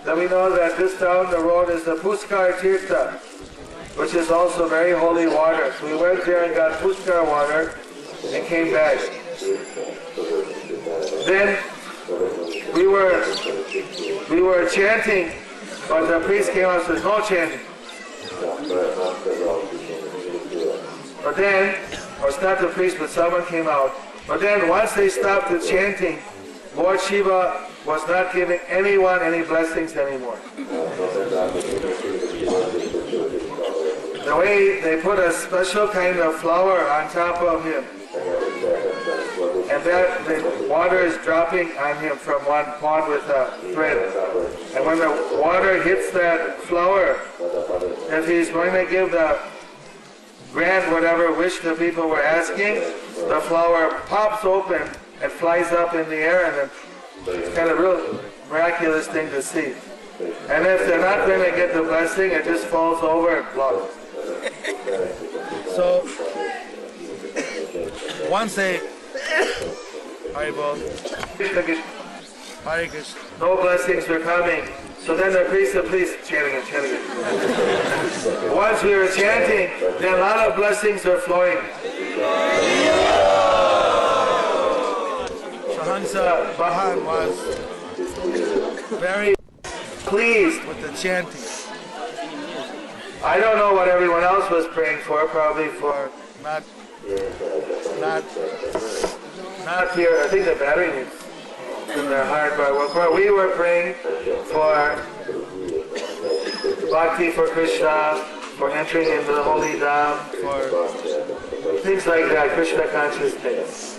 Then we know that this down the road is the Puskar Tirtha, which is also very holy water. So we went there and got Puskar water and came back. Then we were chanting, but the priest came out and said, no chanting. But then, or it's not the priest, but someone came out. But then once they stopped the chanting, Lord Shiva was not giving anyone any blessings anymore. The way they put a special kind of flower on top of him, and that the water is dropping on him from one pond with a thread. And when the water hits that flower, if he's going to give the grant whatever wish the people were asking, the flower pops open and flies up in the air, and it's kind of a real miraculous thing to see. And if they're not going to get the blessing, it just falls over and flops. So once they no blessings were coming. So then the priest said, please, chanting it. Once we were chanting, then a lot of blessings were flowing. So Hamsa Bahan was very pleased with the chanting. I don't know what everyone else was praying for, probably for not here. I think the battery needs in their heart, but we were praying for bhakti for Krishna, for entering into the holy dham, for things like that, Krishna consciousness.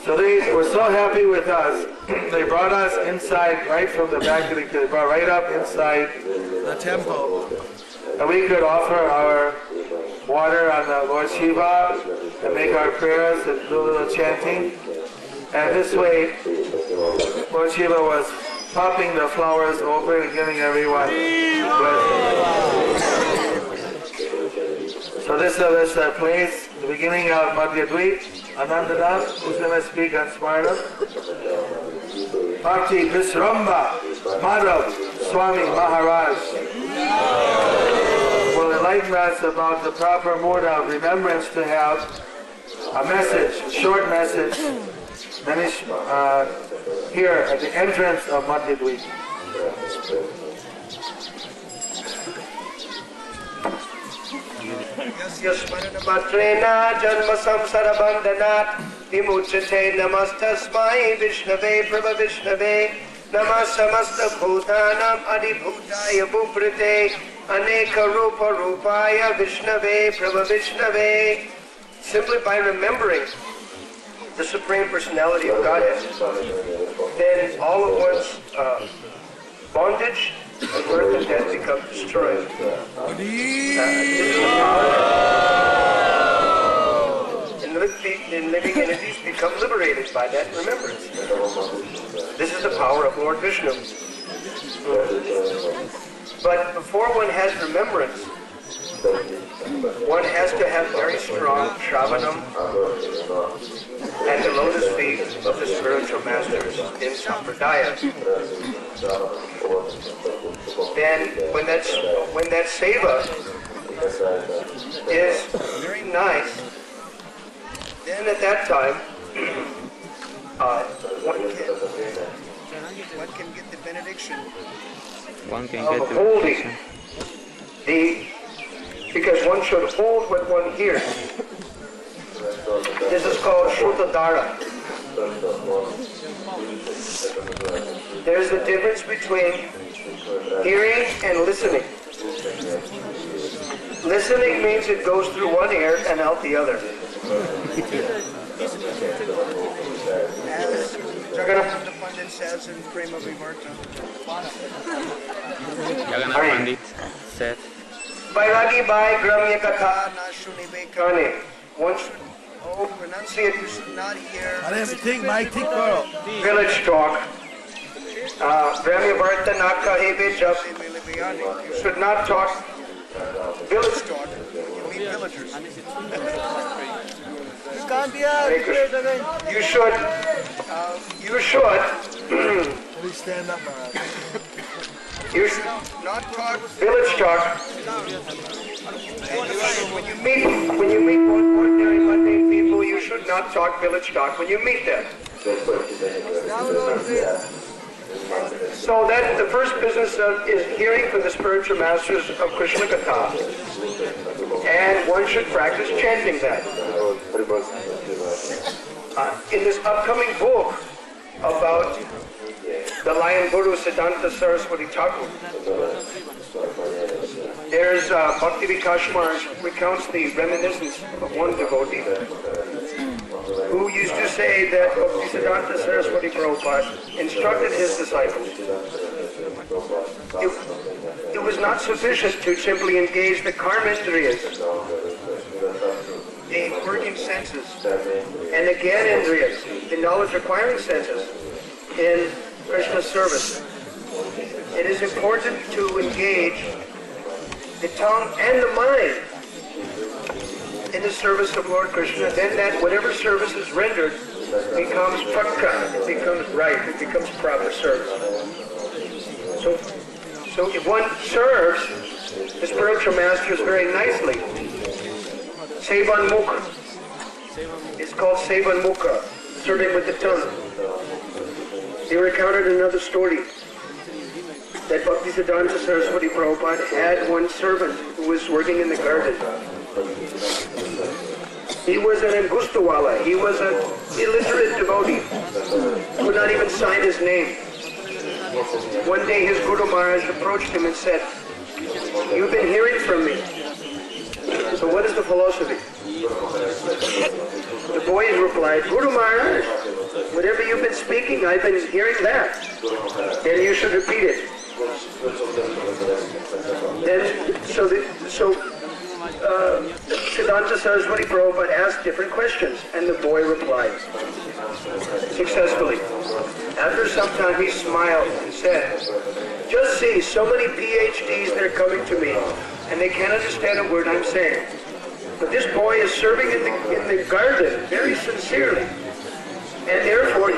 So they were so happy with us, they brought us inside, right from the back of the, they brought right up inside the temple, and we could offer our water on the Lord Shiva, and make our prayers and do a little chanting. And this way, Lord Shiva was popping the flowers open and giving everyone blessings. So this is the place, the beginning of Madhya Dweep. Anandadas, who's going to speak on Smarna. Bhakti Visramba Madhav Swami Maharaj will enlighten us about the proper mode of remembrance to have a message, short message, here at the entrance of Madhya Dweep. Yasmanamatrena janma samsara bandhanat vimuchyate namastasmai Vishnave Prabha Vishnave Namah samasta bhutanam adibhutaya buprite aneka rupa rupaya Vishnave Prabha Vishnave. Simply by remembering the Supreme Personality of Godhead, then all of one's bondage and birth and death become destroyed. And living entities become liberated by that remembrance. This is the power of Lord Vishnu. But before one has remembrance, one has to have very strong shravanam at the lotus feet of the spiritual masters in Sampradaya. Then when that seva is very nice, then at that time one can get the benediction of holding because one should hold what one hears. This is called Shrutadhara. There's a difference between hearing and listening. Listening means it goes through one ear and out the other. As Jagannath Pandit says in Prema Vivarta. Jagannath Pandit said, Vairagi Bhai Gramya Katha Na Shunibe Kane. One should renunciate, you should not hear village talk. Gramya Varta Na Kahebe Jab. You should not talk village talk when you meet villagers. You should stand up. You should not talk village talk. When you meet ordinary mundane people, you should not talk village talk when you meet them. So that the first business is hearing from the spiritual masters of Krishna Katha. And one should practice chanting that. In this upcoming book about the Lion Guru Siddhanta Saraswati Thakur, there's Bhakti Vikas Maharaj recounts the reminiscence of one devotee who used to say that Bhakti Siddhanta Saraswati Prabhupada instructed his disciples. It was not sufficient to simply engage the karmendriyas, the working senses, and the gyanendriyas, the knowledge-acquiring senses, in Krishna's service. It is important to engage the tongue and the mind in the service of Lord Krishna. Then that whatever service is rendered becomes pakka, it becomes right, it becomes proper service. So if one serves the spiritual masters very nicely, Sevan Mukha, it's called Sevan Mukha, serving with the tongue. They recounted another story that Bhaktisiddhanta Saraswati Prabhupada had one servant who was working in the garden. He was an Angustawala. He was an illiterate devotee, could not even sign his name. One day his Guru Maharaj approached him and said, "You've been hearing from me. So what is the philosophy?" The boy replied, "Guru Maharaj, whatever you've been speaking, I've been hearing that. Then you should repeat it." Siddhanta Saraswati Prabhupada asked different questions, and the boy replied successfully. After some time he smiled and said, "Just see, so many PhDs, they're coming to me, and they can't understand a word I'm saying. But this boy is serving in the garden very sincerely. And therefore,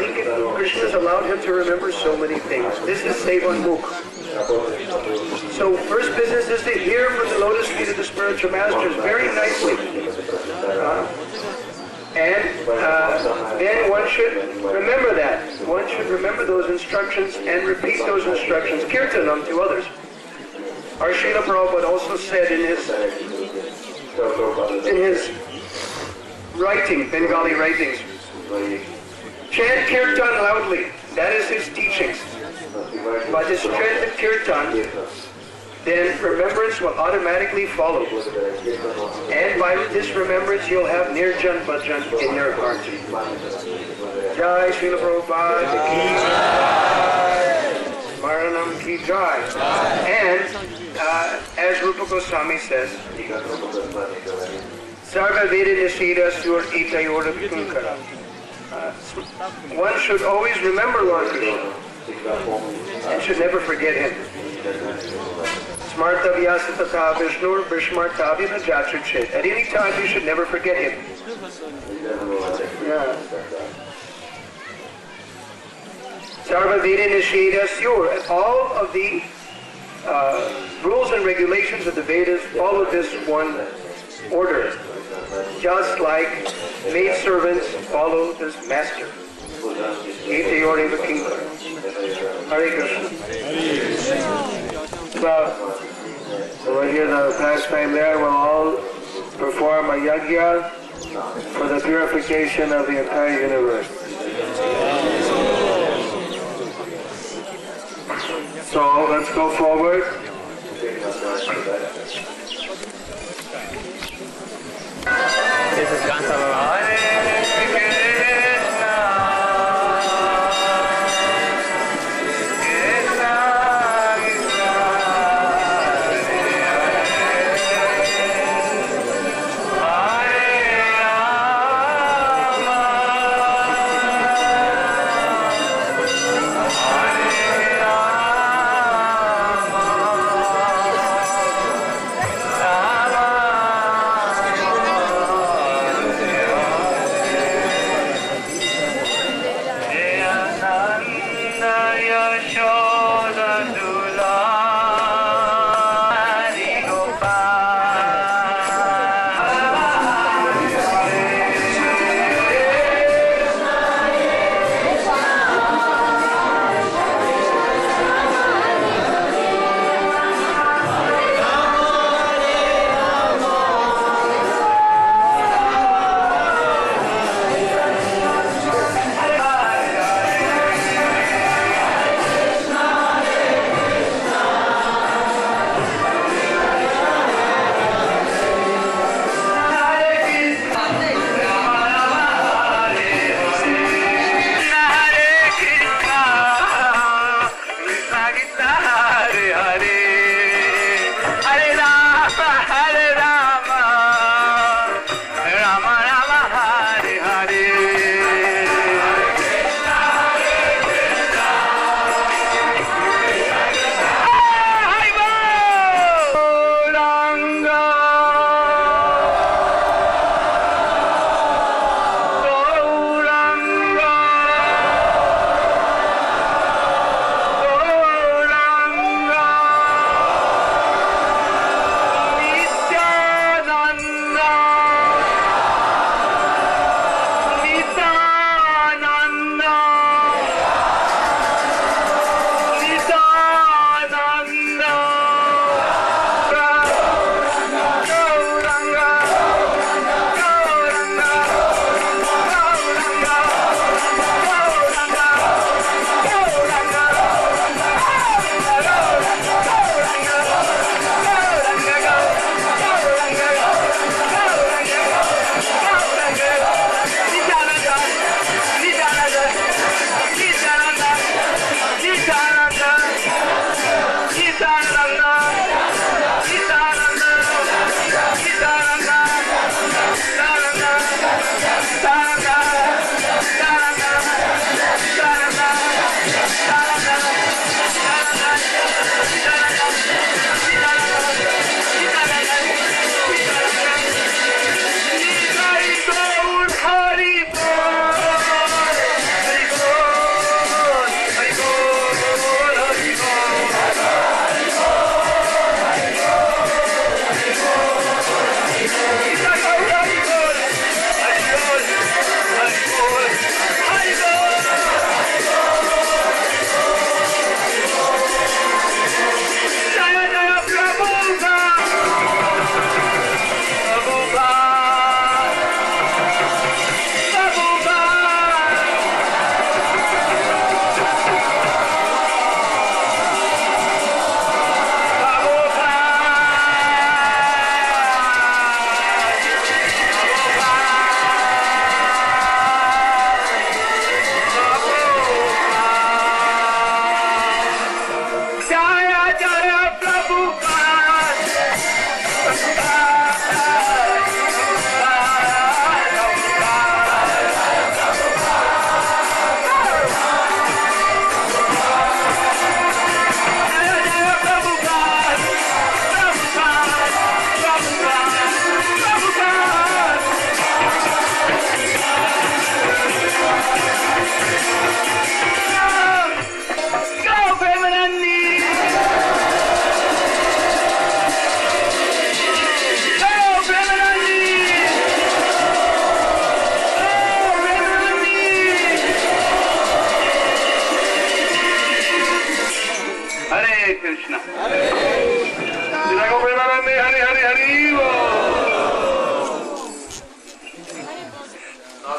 Krishna has allowed him to remember so many things. This is Sevan Mukh. So first business is to hear from the lotus feet of the spiritual masters very nicely. Then one should remember that. One should remember those instructions and repeat those instructions, kirtan them to others. Our Srila Prabhupada also said in his writing, Bengali writings, chant kirtan loudly. That is his teachings. By the strength of kirtan, then remembrance will automatically follow. And by this remembrance, you'll have nirjan bhajan in your heart. Jai Srila Prabhupada ki jai. Maranam ki jai. And as Rupa Goswami says, Sarva Veda Nishida Sur Itayor Kunkara. One should always remember Lord Krishna and should never forget him. Smarta Vyasa Tata Vishnur Brishmarta Vinajachachet. At any time you should never forget him. Yeah. Sarva Veda Nisheda Sur. And all of the rules and regulations of the Vedas follow this one order. Just like maidservants follow this master. Hare Krishna. So we'll hear the pastime there. We'll all perform a yajna for the purification of the entire universe. So let's go forward. This is Gansava. Hare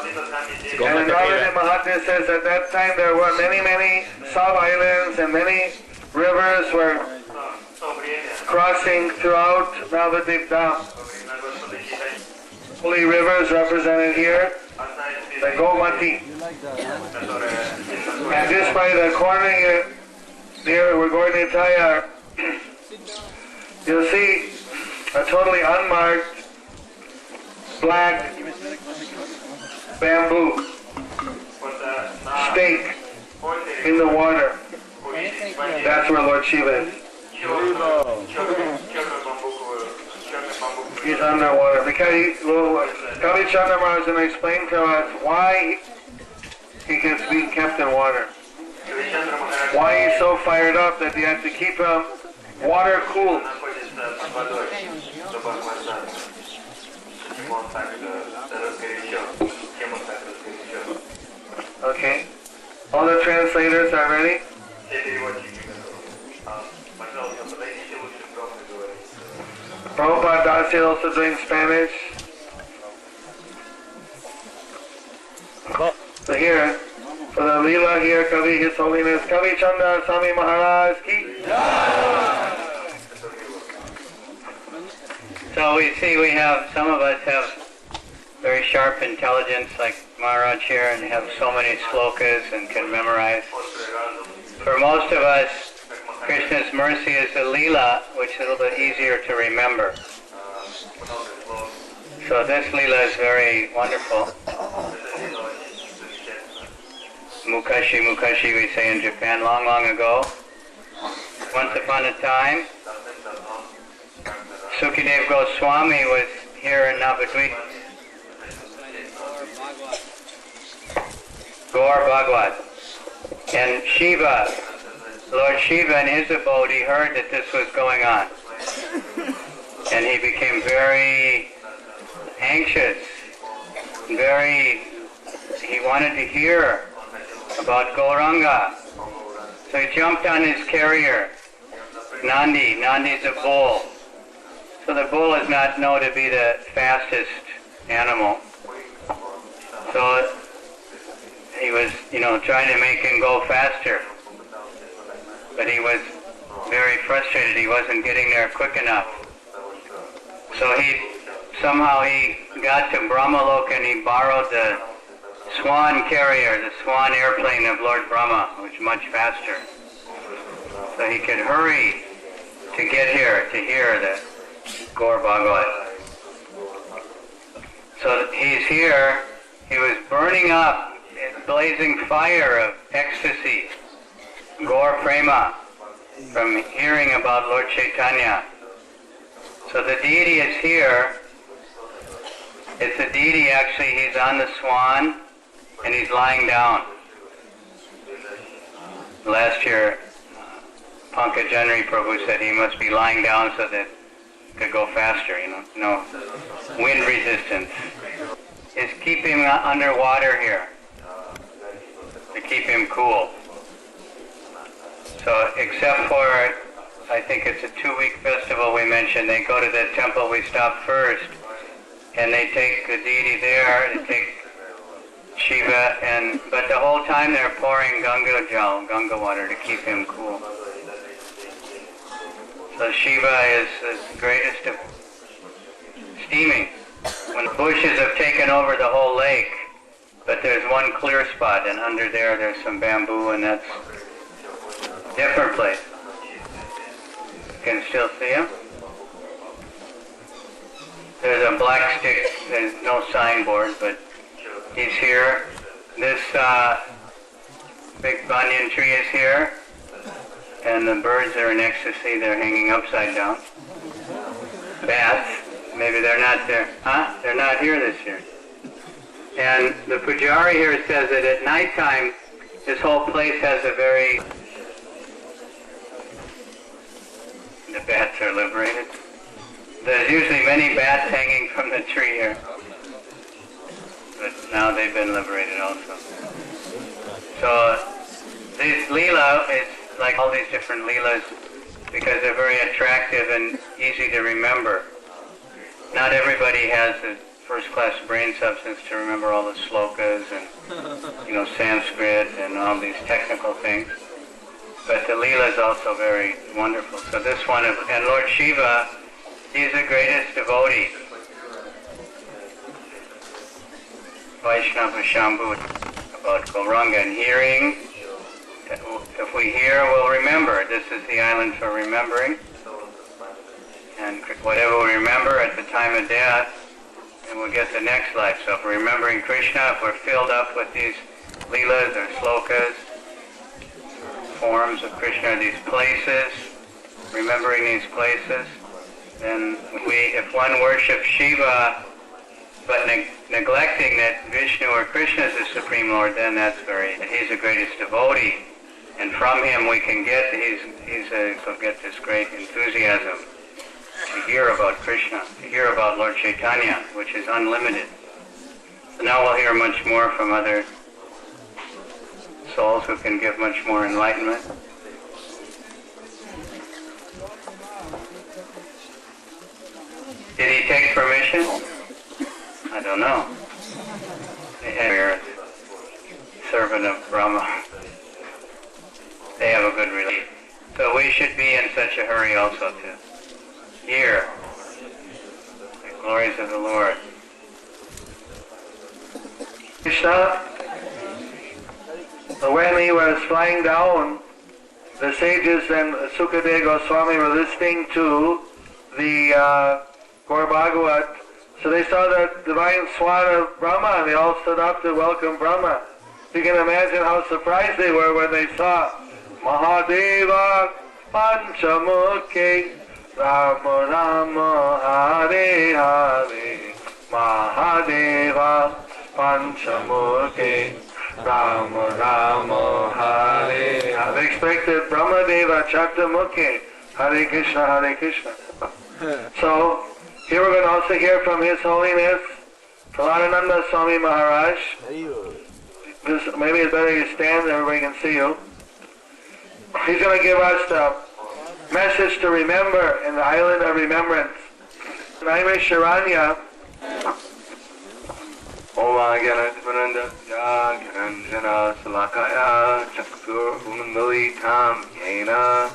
And the Navadip Mahatma says at that time there were many, many sub-islands and many rivers were crossing throughout Navadip Dham. Holy rivers represented here, the Gomati. And just by the corner here, we're going to Tayar. You'll see a totally unmarked black bamboo stake in the water. That's where Lord Shiva is. He's underwater because Kavi Chandra Maharaj is going to explain to us why he gets being kept in water. Why he's so fired up that you have to keep him water cool. Okay. All the translators are ready? Prabhupada Das is also doing Spanish. So here, for the Leela here, Kavi, His Holiness, Kavi Chandra Swami Maharaj ki. So we see some of us have very sharp intelligence like Maharaj here and have so many slokas and can memorize. For most of us, Krishna's mercy is a Leela, which is a little bit easier to remember. So this Leela is very wonderful. Mukashi, Mukashi we say in Japan, long, long ago. Once upon a time, Sukadev Goswami was here in Navadvip. Gaur Bhagwat. And Shiva, Lord Shiva in his abode, he heard that this was going on. And he became very anxious, he wanted to hear about Gauranga. So he jumped on his carrier, Nandi. Nandi's a bull. So the bull is not known to be the fastest animal. So he was, trying to make him go faster. But he was very frustrated. He wasn't getting there quick enough. So somehow he got to Brahmaloka and he borrowed the swan carrier, the swan airplane of Lord Brahma, which was much faster. So he could hurry to get here, to hear the Gaur Bhagwat. So he's here, he was burning up, blazing fire of ecstasy, Gaur Prema, from hearing about Lord Chaitanya. So the deity is here. It's the deity actually, he's on the swan and he's lying down. Last year, Pankaj Janri Prabhu said he must be lying down so that it could go faster, no wind resistance. Is keep him underwater here, to keep him cool. So except for, I think it's a 2-week festival we mentioned, they go to the temple we stop first, and they take the deity there, they take Shiva, but the whole time they're pouring Ganga water to keep him cool. So Shiva is the greatest of steaming. When bushes have taken over the whole lake, but there's one clear spot, and under there's some bamboo, and that's a different place. You can still see him. There's a black stick, there's no signboard, but he's here. This big banyan tree is here, and the birds are in ecstasy, they're hanging upside down. Bats, maybe they're not there. They're not here this year. And the Pujari here says that at nighttime, this whole place has the bats are liberated. There's usually many bats hanging from the tree here. But now they've been liberated also. So this Leela is like all these different Leelas because they're very attractive and easy to remember. Not everybody has the first-class brain substance to remember all the slokas and, Sanskrit and all these technical things. But the Leela is also very wonderful. So this one, and Lord Shiva, he's the greatest devotee. Vaishnava Shambhu, about Gauranga and hearing. If we hear, we'll remember. This is the island for remembering. And whatever we remember at the time of death, and we'll get the next life. So if we're remembering Krishna, if we're filled up with these leelas or slokas, forms of Krishna, these places, remembering these places, then if one worships Shiva, but neglecting that Vishnu or Krishna is the Supreme Lord, then he's the greatest devotee. And from him we can get, we'll get this great enthusiasm to hear about Krishna, to hear about Lord Chaitanya, which is unlimited. So now we'll hear much more from other souls who can give much more enlightenment. Did he take permission? I don't know. They're servant of Brahma. They have a good relief. So we should be in such a hurry also to hear the glories of the Lord. Krishna, when he was flying down, the sages and Sukadeva Goswami were listening to the Gaur Bhagavat. So they saw the divine swan of Brahma, and they all stood up to welcome Brahma. You can imagine how surprised they were when they saw Mahadeva Panchamukhi Rama Rama Hare Hare Mahadeva Panchamukhi Rama Rama Hare Hare. They expected Brahmadeva Chakramukhi Hare Krishna Hare Krishna. So here we're going to also hear from His Holiness Pralananda Swami Maharaj. Maybe it's better you stand, everybody can see you. He's going to give us the message to remember in the island of remembrance. Naime Sharanya. Oma Gyanatmananda Gyananjana Salakaya Chakur Umandalitam Yena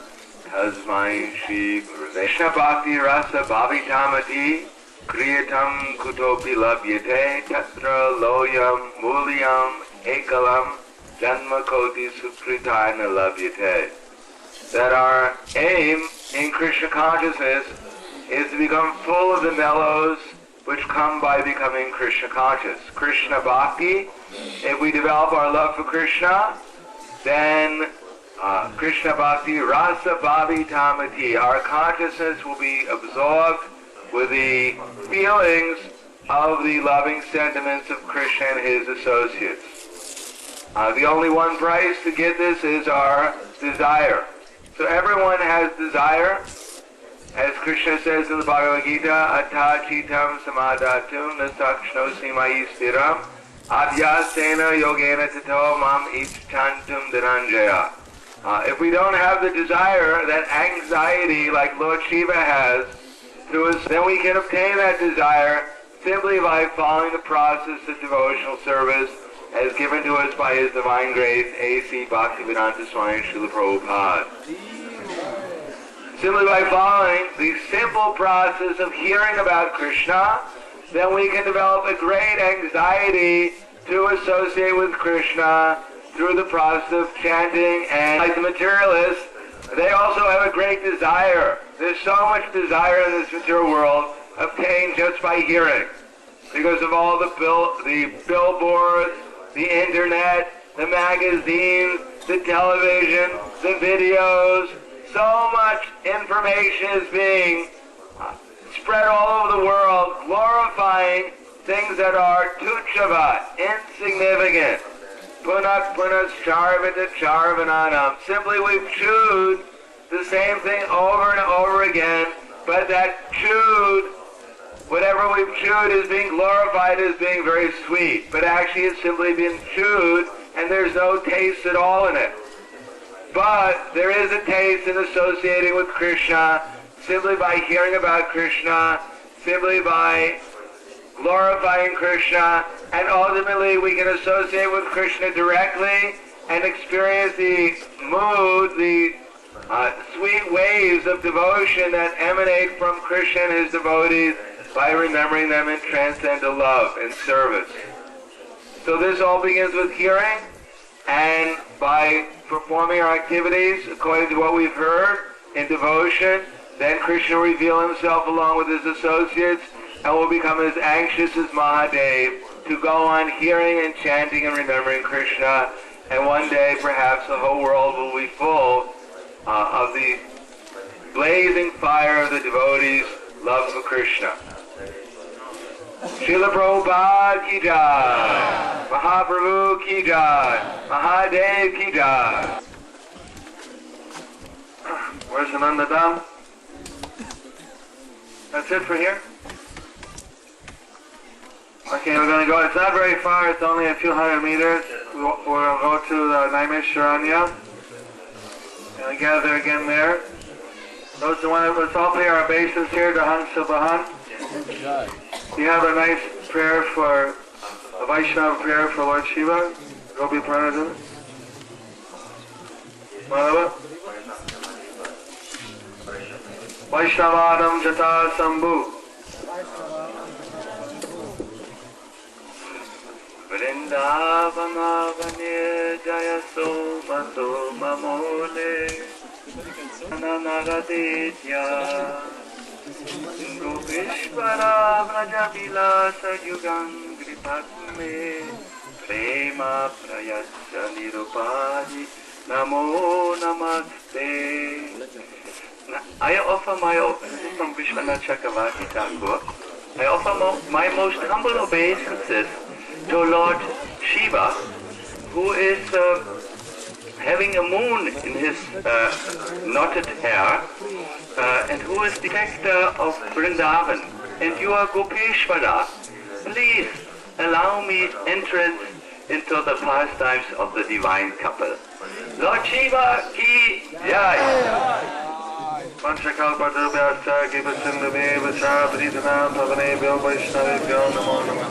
Tasmai Shri Guru Vishna Bhakti Rasa Bhavitamati Kriyatam Kutopi Labhyate Tatra Loyam Mulyam Ekalam Janma Koti Sukritana Labhyate. That our aim in Krishna consciousness is to become full of the mellows which come by becoming Krishna conscious. Krishna Bhakti, if we develop our love for Krishna, then Krishna Bhakti Rasa Bhavi Tamati, our consciousness will be absorbed with the feelings of the loving sentiments of Krishna and his associates. The only one price to get this is our desire. So everyone has desire. As Krishna says in the Bhagavad Gita, Atta Chitam Samadatum Nasakshnosi Mayi Stiram Adhyasena Yogena Tato Mam Ichchantum Dhananjaya. If we don't have the desire, that anxiety like Lord Shiva has through us, then we can obtain that desire simply by following the process of devotional service as given to us by His Divine Grace, A.C. Bhaktivedanta Swami Srila Prabhupada. Simply by following the simple process of hearing about Krishna, then we can develop a great anxiety to associate with Krishna through the process of chanting. And like the materialists, they also have a great desire. There's so much desire in this material world obtained just by hearing, because of all the billboards, the internet, the magazines, the television, the videos. So much information is being spread all over the world, glorifying things that are tuchava, insignificant. Punak punas charvita charvananam. Simply we've chewed the same thing over and over again, but that chewed, whatever we've chewed is being glorified as being very sweet, but actually it's simply been chewed and there's no taste at all in it. But there is a taste in associating with Krishna simply by hearing about Krishna, simply by glorifying Krishna, and ultimately we can associate with Krishna directly and experience the mood, the sweet waves of devotion that emanate from Krishna and his devotees by remembering them in transcendental love and service. So this all begins with hearing, and by performing our activities according to what we've heard in devotion, then Krishna will reveal himself along with his associates and will become as anxious as Mahadev to go on hearing and chanting and remembering Krishna, and one day perhaps the whole world will be full of the blazing fire of the devotees' love for Krishna. Srila Prabhupada ki jai, Mahaprabhu ki jai, Mahadev ki jai. Where's Ananda Dham? That's it for here? Okay, we're going to go. It's not very far. It's only a few hundred meters. We're going to go to the Naimesharanya. And gather again there. Those who want to, let's all pay our obeisance here to Hansa Bahan. You have a nice prayer for, a Vaishnava prayer for Lord Shiva. Gopi Pranadana. Madhava. Vaishnavadam Jata Sambhu. Vrindavana Vane Jaya Soma Soma Mole Ananaradetya Gopishvara Vraja Vilasa Yugam Gripatme Prema Prayasya Nirupadi Namo Namaste. I offer from Vishwanath Chakravarti Thakur, I offer my most humble obeisances to Lord Shiva, who is having a moon in his knotted hair, and who is protector of Vrindavan. And you are Gopeshwara. Please allow me entrance into the pastimes of the divine couple. Lord Shiva ki jai. Panchakalpadubhyascha kipasindubhyevascha pridhanam pavanebhyo vaishnavebhyo namo namah.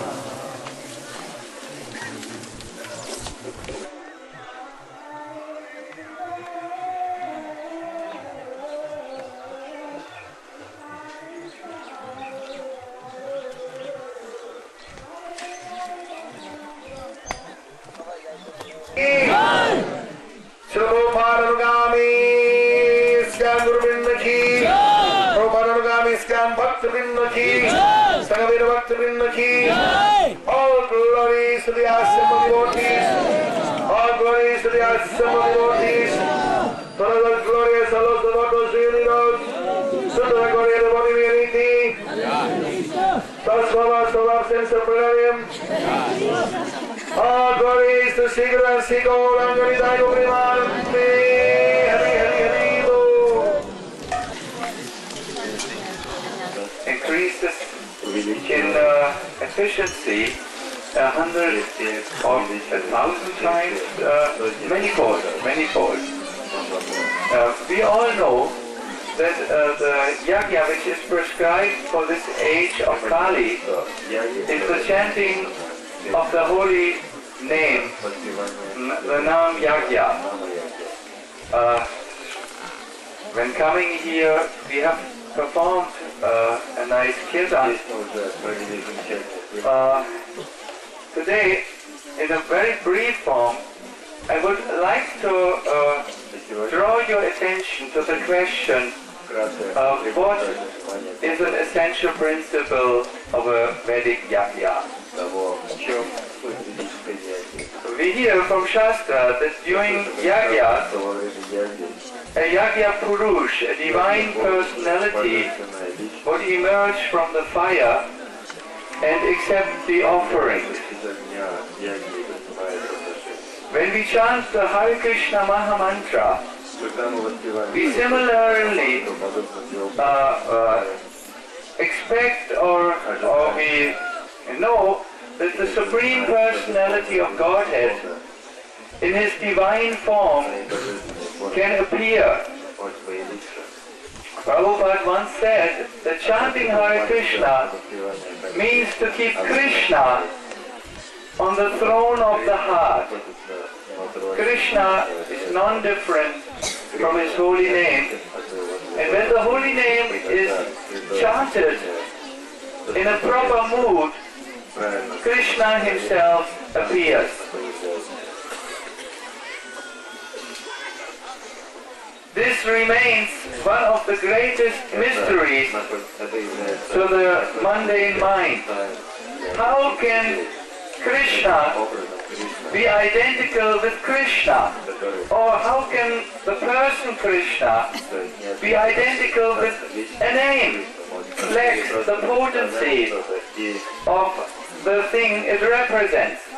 All glories to the awesome devotees. All glories to the awesome devotees. Todas las glorias a los devotos reunidos. Toda la gloria de Body Unity. Todas las glorias of Pranayam. All glories to Sigur and Sigur and Garidai Ugrimante. Hari Hari Hari Bo. Increases in efficiency 100 or 1,000 times, manifold. We all know that the yajna which is prescribed for this age of Kali is the chanting of the holy name, the Nam Yajna. When coming here, we have performed a nice kirtan. Today, in a very brief form, I would like to draw your attention to the question of what is an essential principle of a Vedic yajna. We hear from Shastra that during yajna, a yajna purush, a divine personality, would emerge from the fire and accept the offerings. When we chant the Hare Krishna Maha Mantra, we similarly expect or we know that the Supreme Personality of Godhead in His divine form can appear Prabhupada once said that chanting Hare Krishna means to keep Krishna on the throne of the heart. Krishna is non-different from his holy name. And when the holy name is chanted in a proper mood, Krishna himself appears. This remains one of the greatest mysteries to the mundane mind. How can Krishna be identical with Krishna? Or how can the person Krishna be identical with a name? Lacks the potency of the thing it represents.